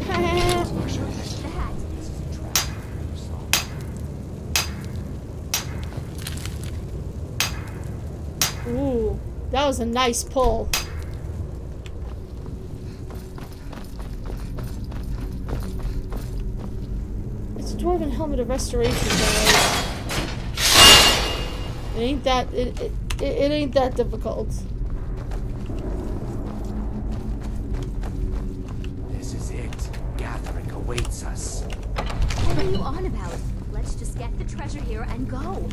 Ooh, that was a nice pull. It's a Dwarven Helmet of Restoration, guys. It ain't that it ain't that difficult. This is it. Gathering awaits us. What are you on about? Let's just get the treasure here and go.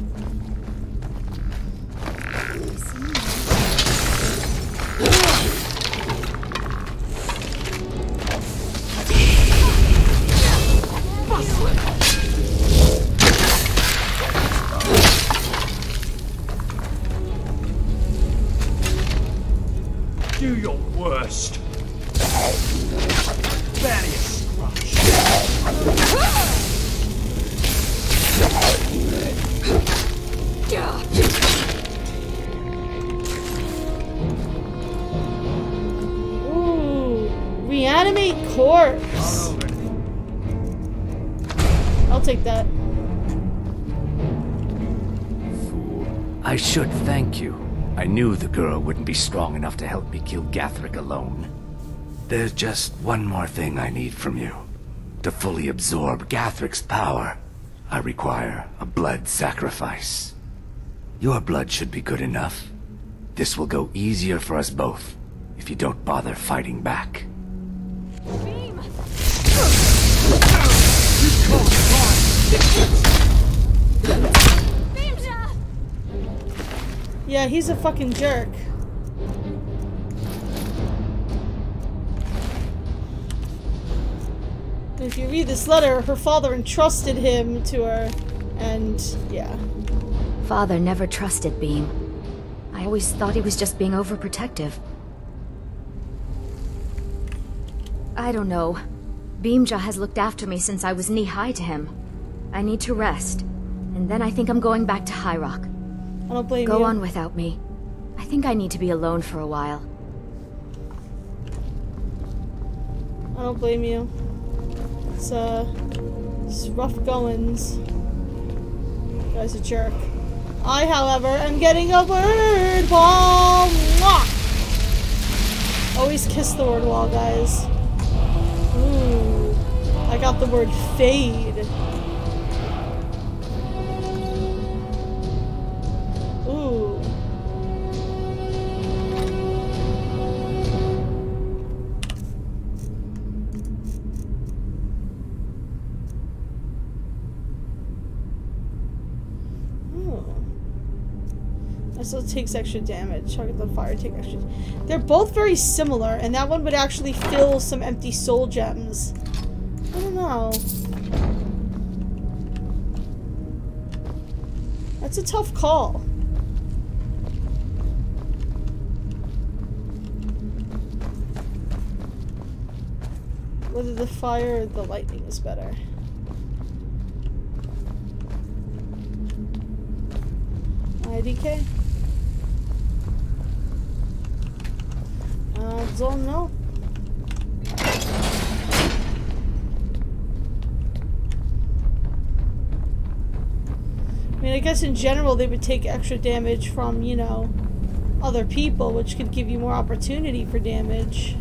Do your worst. Various Ooh, reanimate corpse. I'll take that. I should thank you. I knew the girl wouldn't be strong enough to help me kill Gathric alone. There's just one more thing I need from you. To fully absorb Gathric's power, I require a blood sacrifice. Your blood should be good enough. This will go easier for us both, if you don't bother fighting back. Yeah, he's a fucking jerk. And if you read this letter, her father entrusted him to her, and yeah. Father never trusted Beam. I always thought he was just being overprotective. I don't know. Beamja has looked after me since I was knee-high to him. I need to rest, and then I think I'm going back to High Rock. I don't blame you. Go on without me. I think I need to be alone for a while. I don't blame you. It's rough goings. Guy's a jerk. I, however, am getting a word wall. Mwah! Always kiss the word wall, guys. Ooh. I got the word fade. Ooh. So it takes extra damage. Target the fire, take extra. They're both very similar, and that one would actually fill some empty soul gems. I don't know. That's a tough call. Whether the fire or the lightning is better. IDK? Don't know. I mean, I guess in general they would take extra damage from, you know, other people, which could give you more opportunity for damage.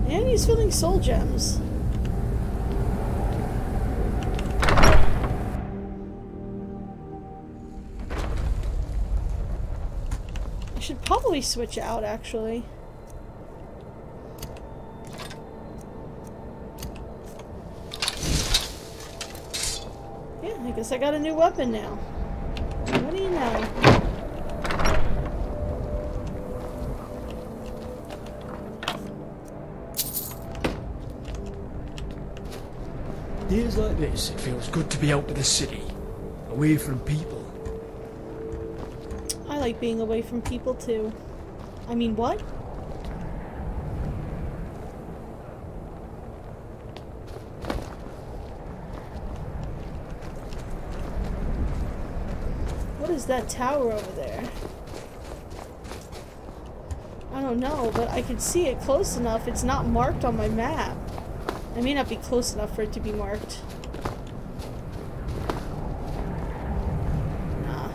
And he's filling soul gems. Should probably switch out, actually. Yeah, I guess I got a new weapon now. What do you know? Days like this, it feels good to be out of the city, away from people. I like being away from people too. I mean, what? What is that tower over there? I don't know, but I can see it close enough. It's not marked on my map. I may not be close enough for it to be marked. Nah,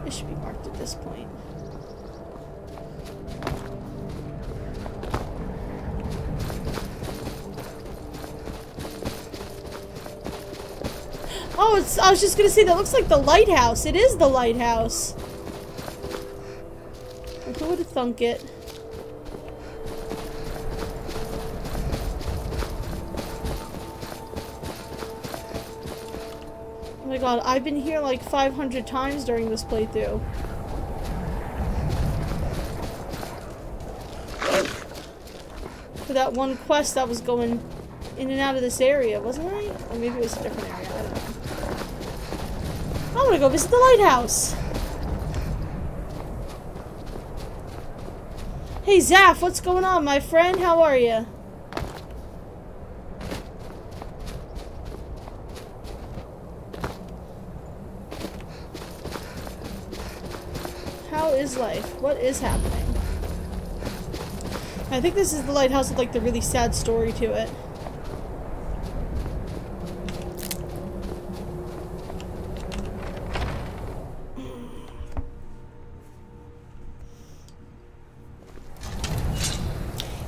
it should be marked at this point. Oh, I was just gonna say, that looks like the lighthouse. It is the lighthouse. Who would have thunk it? Oh my god, I've been here like 500 times during this playthrough. For that one quest that was going in and out of this area, wasn't I? Or maybe it was a different area, I don't know. I'm gonna go visit the lighthouse. Hey Zaf, what's going on, my friend? How are you? How is life? What is happening? I think this is the lighthouse with like the really sad story to it.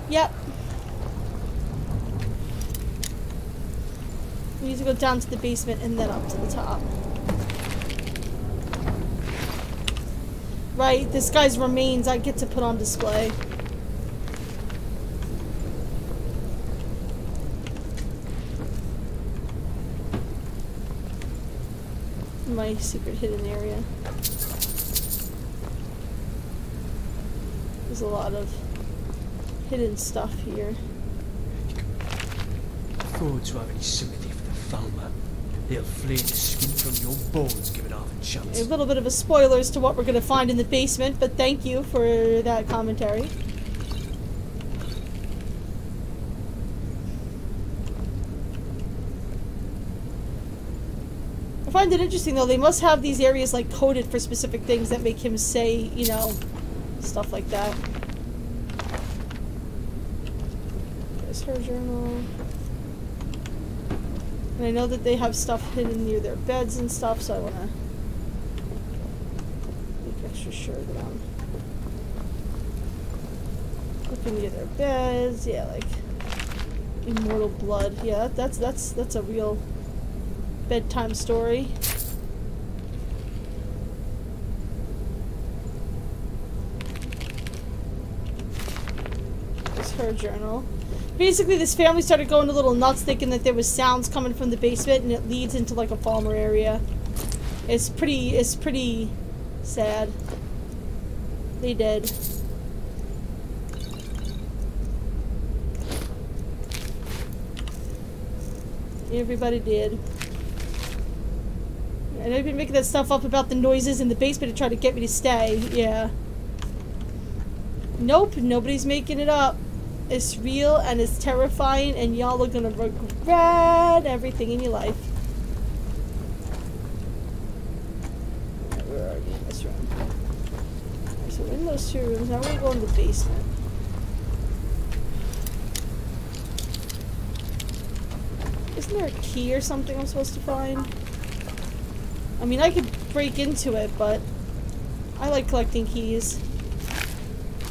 Yep. We need to go down to the basement and then up to the top. Right, this guy's remains I get to put on display. My secret hidden area. There's a lot of hidden stuff here. Afford to have any sympathy for the Falmer. They'll flay the skin from your bones given half a chance. A little bit of a spoiler as to what we're going to find in the basement, but thank you for that commentary. I find it interesting though, they must have these areas like coded for specific things that make him say, you know, stuff like that. There's her journal. And I know that they have stuff hidden near their beds and stuff, so I want to make extra sure that I'm looking near their beds. Yeah, like immortal blood. Yeah, that's a real bedtime story. There's her journal. Basically, this family started going a little nuts, thinking that there was sounds coming from the basement, and it leads into like a Falmer area. It's pretty sad. They did. Everybody did. And I've been making that stuff up about the noises in the basement to try to get me to stay. Yeah. Nope, nobody's making it up. It's real and it's terrifying, and y'all are gonna regret everything in your life. Where are we in this room? Okay, so we're in those two rooms. Now we're gonna go in the basement. Isn't there a key or something I'm supposed to find? I mean, I could break into it, but I like collecting keys.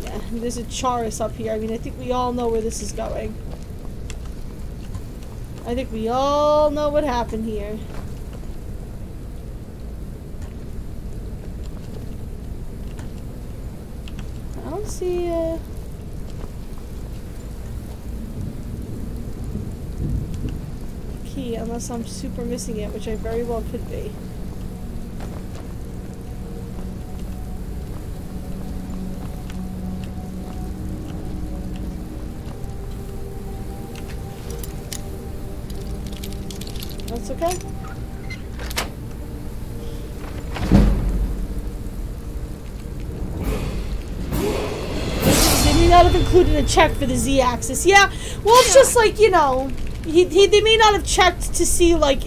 Yeah, there's a Chaurus up here. I mean, I think we all know where this is going. I think we all know what happened here. I don't see a key unless I'm super missing it, which I very well could be. That's okay. They may not have included a check for the Z-axis. Yeah, well, it's just like, you know, they may not have checked to see, like,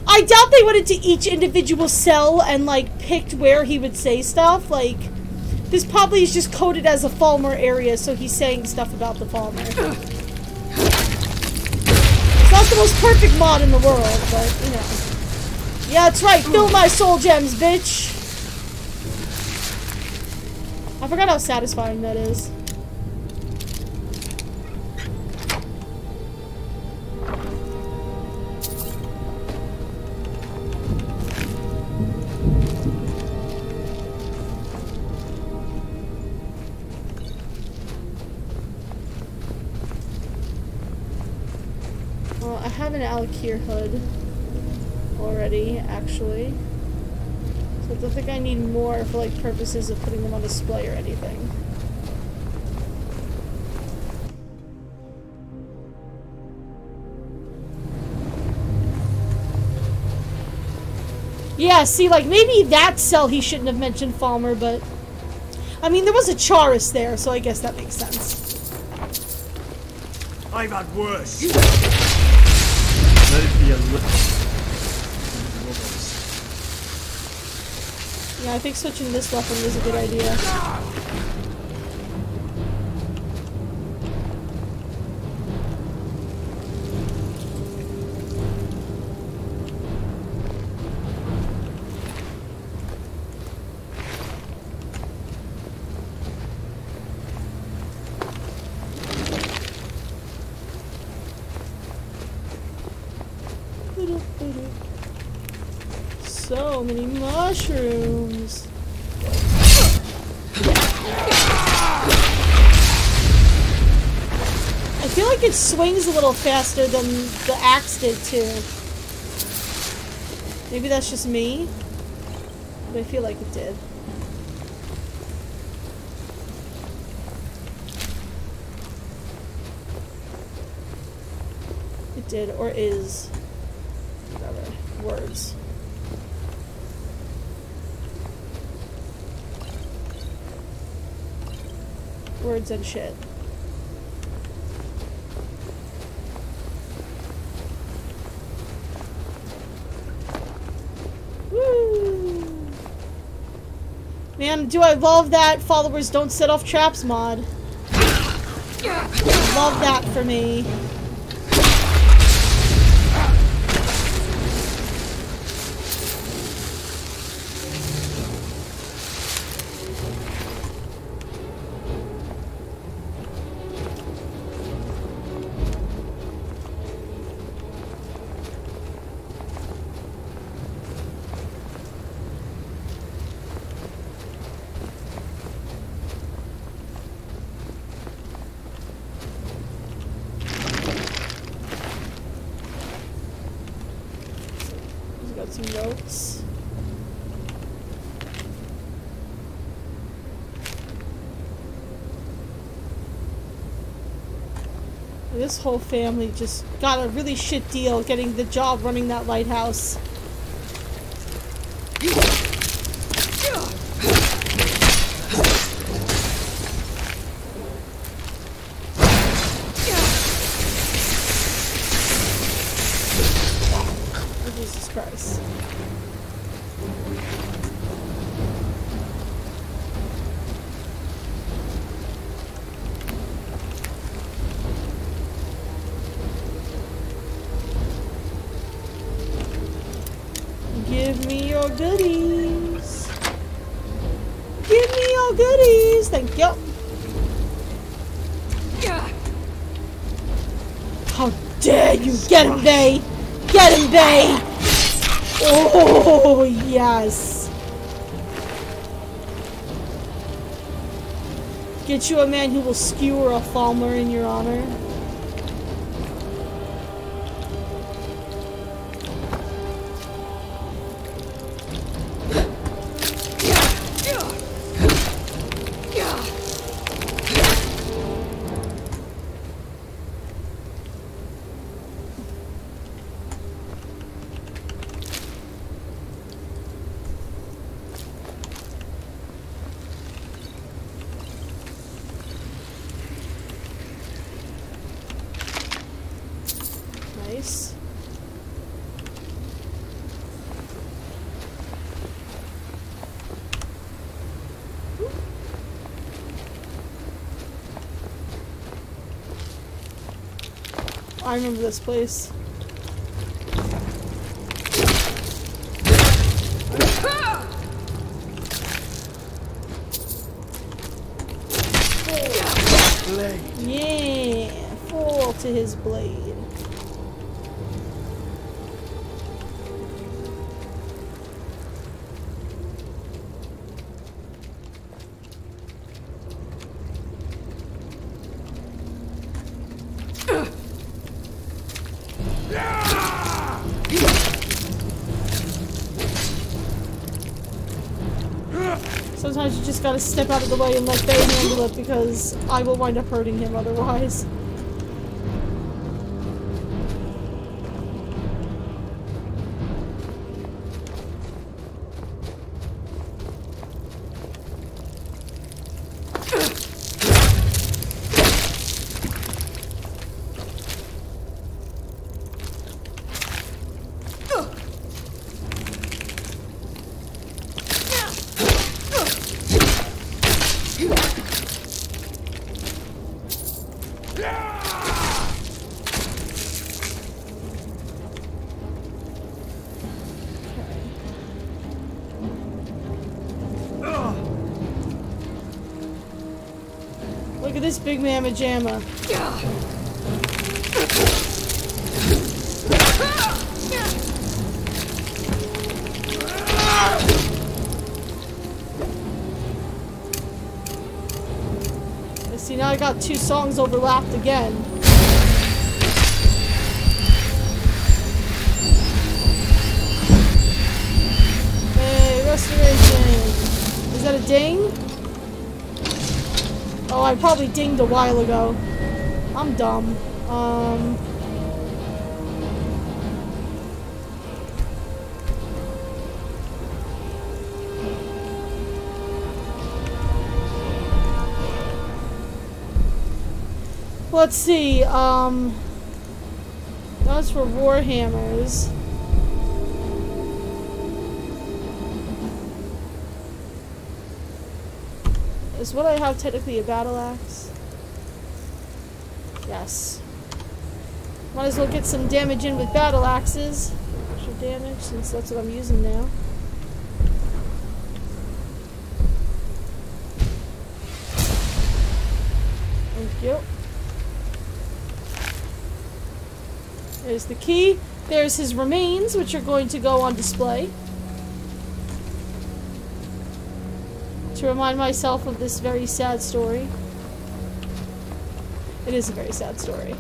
I doubt they went into each individual cell and, like, picked where he would say stuff. Like, this probably is just coded as a Falmer area, so he's saying stuff about the Falmer. Not the most perfect mod in the world, but, you know. Yeah, that's right. Fill my soul gems, bitch. I forgot how satisfying that is. I have an Alakir hood already, actually. So I don't think I need more for, like, purposes of putting them on display or anything. Yeah, see, like, maybe that cell he shouldn't have mentioned Falmer, but... I mean, there was a Chaurus there, so I guess that makes sense. I've had worse. Let it be a little. Yeah, I think switching this weapon is a good idea. So many mushrooms. I feel like it swings a little faster than the axe did too. Maybe that's just me, but I feel like it did. did, or is. Whatever. Words. Words and shit. Woo! Man, do I love that followers don't set off traps mod. Love that for me. Got some notes. This whole family just got a really shit deal getting the job running that lighthouse. Jesus Christ. Give me your goodies. Give me your goodies. Thank you. How dare you get him, Bay! Get him, Bay! Oh, yes. Get you a man who will skewer a Falmer in your honor. Nice. I remember this place. Yeah, fall to his blade. Sometimes you just gotta step out of the way and let Bay handle it because I will wind up hurting him otherwise. Look at this big mamma jamma. See, now I got two songs overlapped again. Hey, restoration. Is that a ding? Oh, I probably dinged a while ago. I'm dumb. Let's see, that's for Warhammers. Is what I have technically a battle axe? Yes. Might as well get some damage in with battle axes. Extra damage, since that's what I'm using now. Thank you. There's the key. There's his remains, which are going to go on display. To remind myself of this very sad story. It is a very sad story.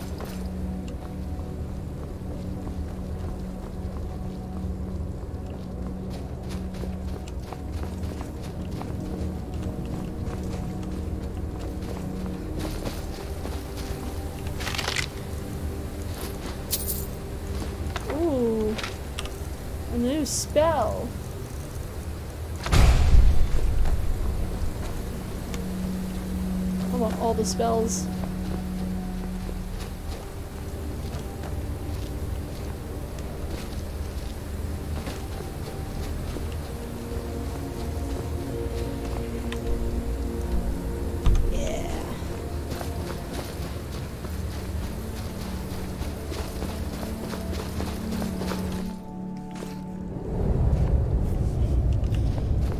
Ooh, a new spell. I want all the spells.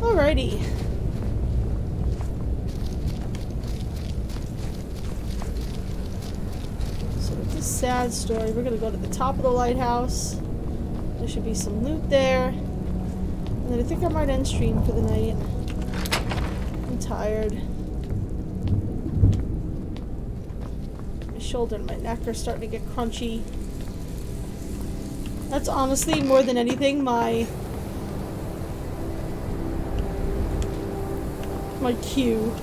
Alrighty. So with this sad story, we're gonna go to the top of the lighthouse. There should be some loot there. And then I think I might end stream for the night. I'm tired. My shoulder and my neck are starting to get crunchy. That's honestly, more than anything, my cue.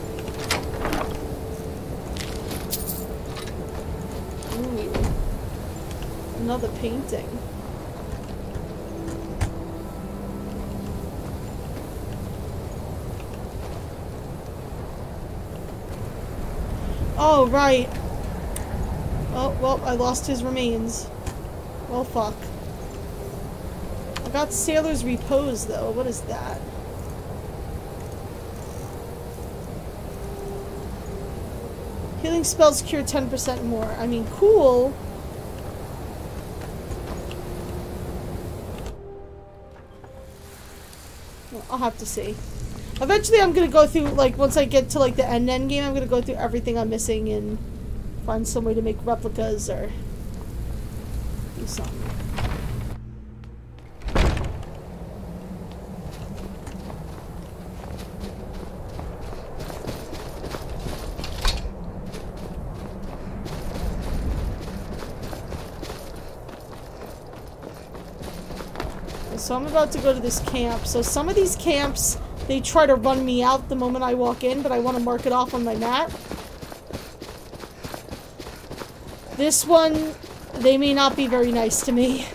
Ooh. Another painting. Oh, right. Oh, well, I lost his remains. Well, fuck. I got Sailor's Repose, though. What is that? Healing spells cure 10% more. I mean, cool. Well, I'll have to see. Eventually I'm gonna go through, like, once I get to, like, the end game, I'm gonna go through everything I'm missing and find some way to make replicas or do something. So I'm about to go to this camp. So some of these camps, they try to run me out the moment I walk in, but I want to mark it off on my map. This one, they may not be very nice to me.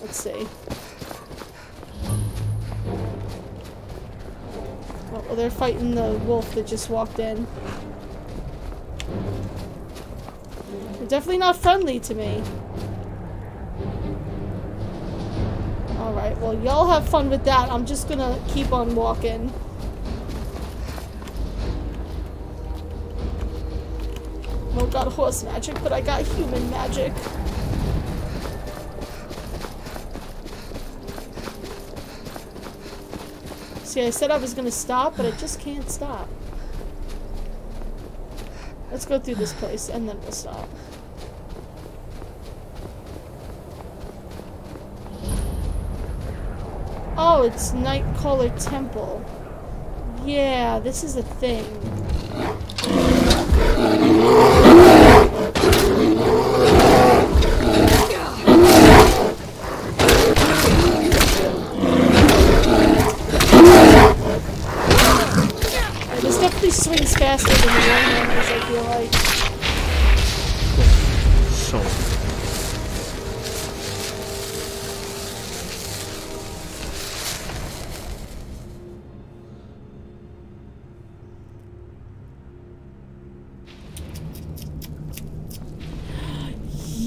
Let's see. Well, they're fighting the wolf that just walked in. They're definitely not friendly to me. Alright, well, y'all have fun with that. I'm just gonna keep on walking. Oh, got horse magic, but I got human magic. See, I said I was gonna stop, but I just can't stop. Let's go through this place, and then we'll stop. Oh, it's Nightcaller Temple. Yeah, this is a thing. Yeah, this definitely swings faster than the Warhammers, I feel like. So.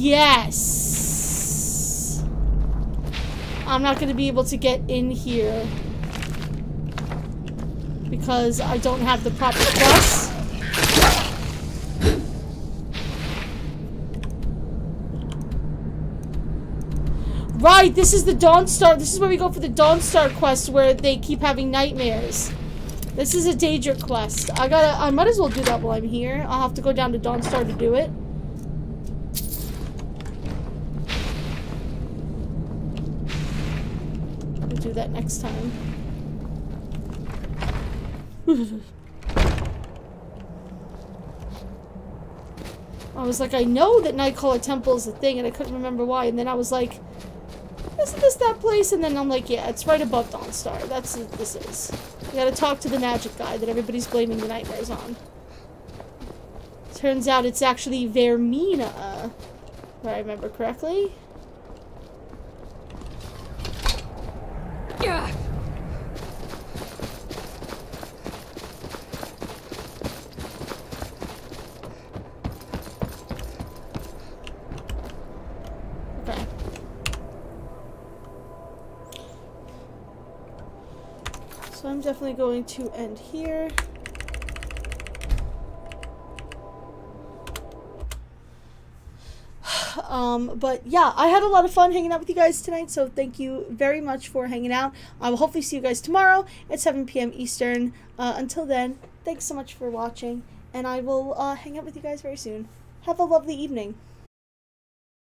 Yes. I'm not going to be able to get in here because I don't have the proper quest. Right, this is the Dawnstar. This is where we go for the Dawnstar quest where they keep having nightmares. This is a Daedric quest. I might as well do that while I'm here. I'll have to go down to Dawnstar to do it. We'll do that next time. I was like, I know that Nightcaller Temple is a thing, and I couldn't remember why. And then I was like, isn't this that place? And then I'm like, yeah, it's right above Dawnstar. That's what this is. You gotta talk to the magic guy that everybody's blaming the nightmares on. Turns out it's actually Vermina, if I remember correctly. Yeah. Okay. So I'm definitely going to end here. But yeah, I had a lot of fun hanging out with you guys tonight, so thank you very much for hanging out. I will hopefully see you guys tomorrow at 7 p.m. Eastern. Until then, thanks so much for watching, and I will hang out with you guys very soon. Have a lovely evening.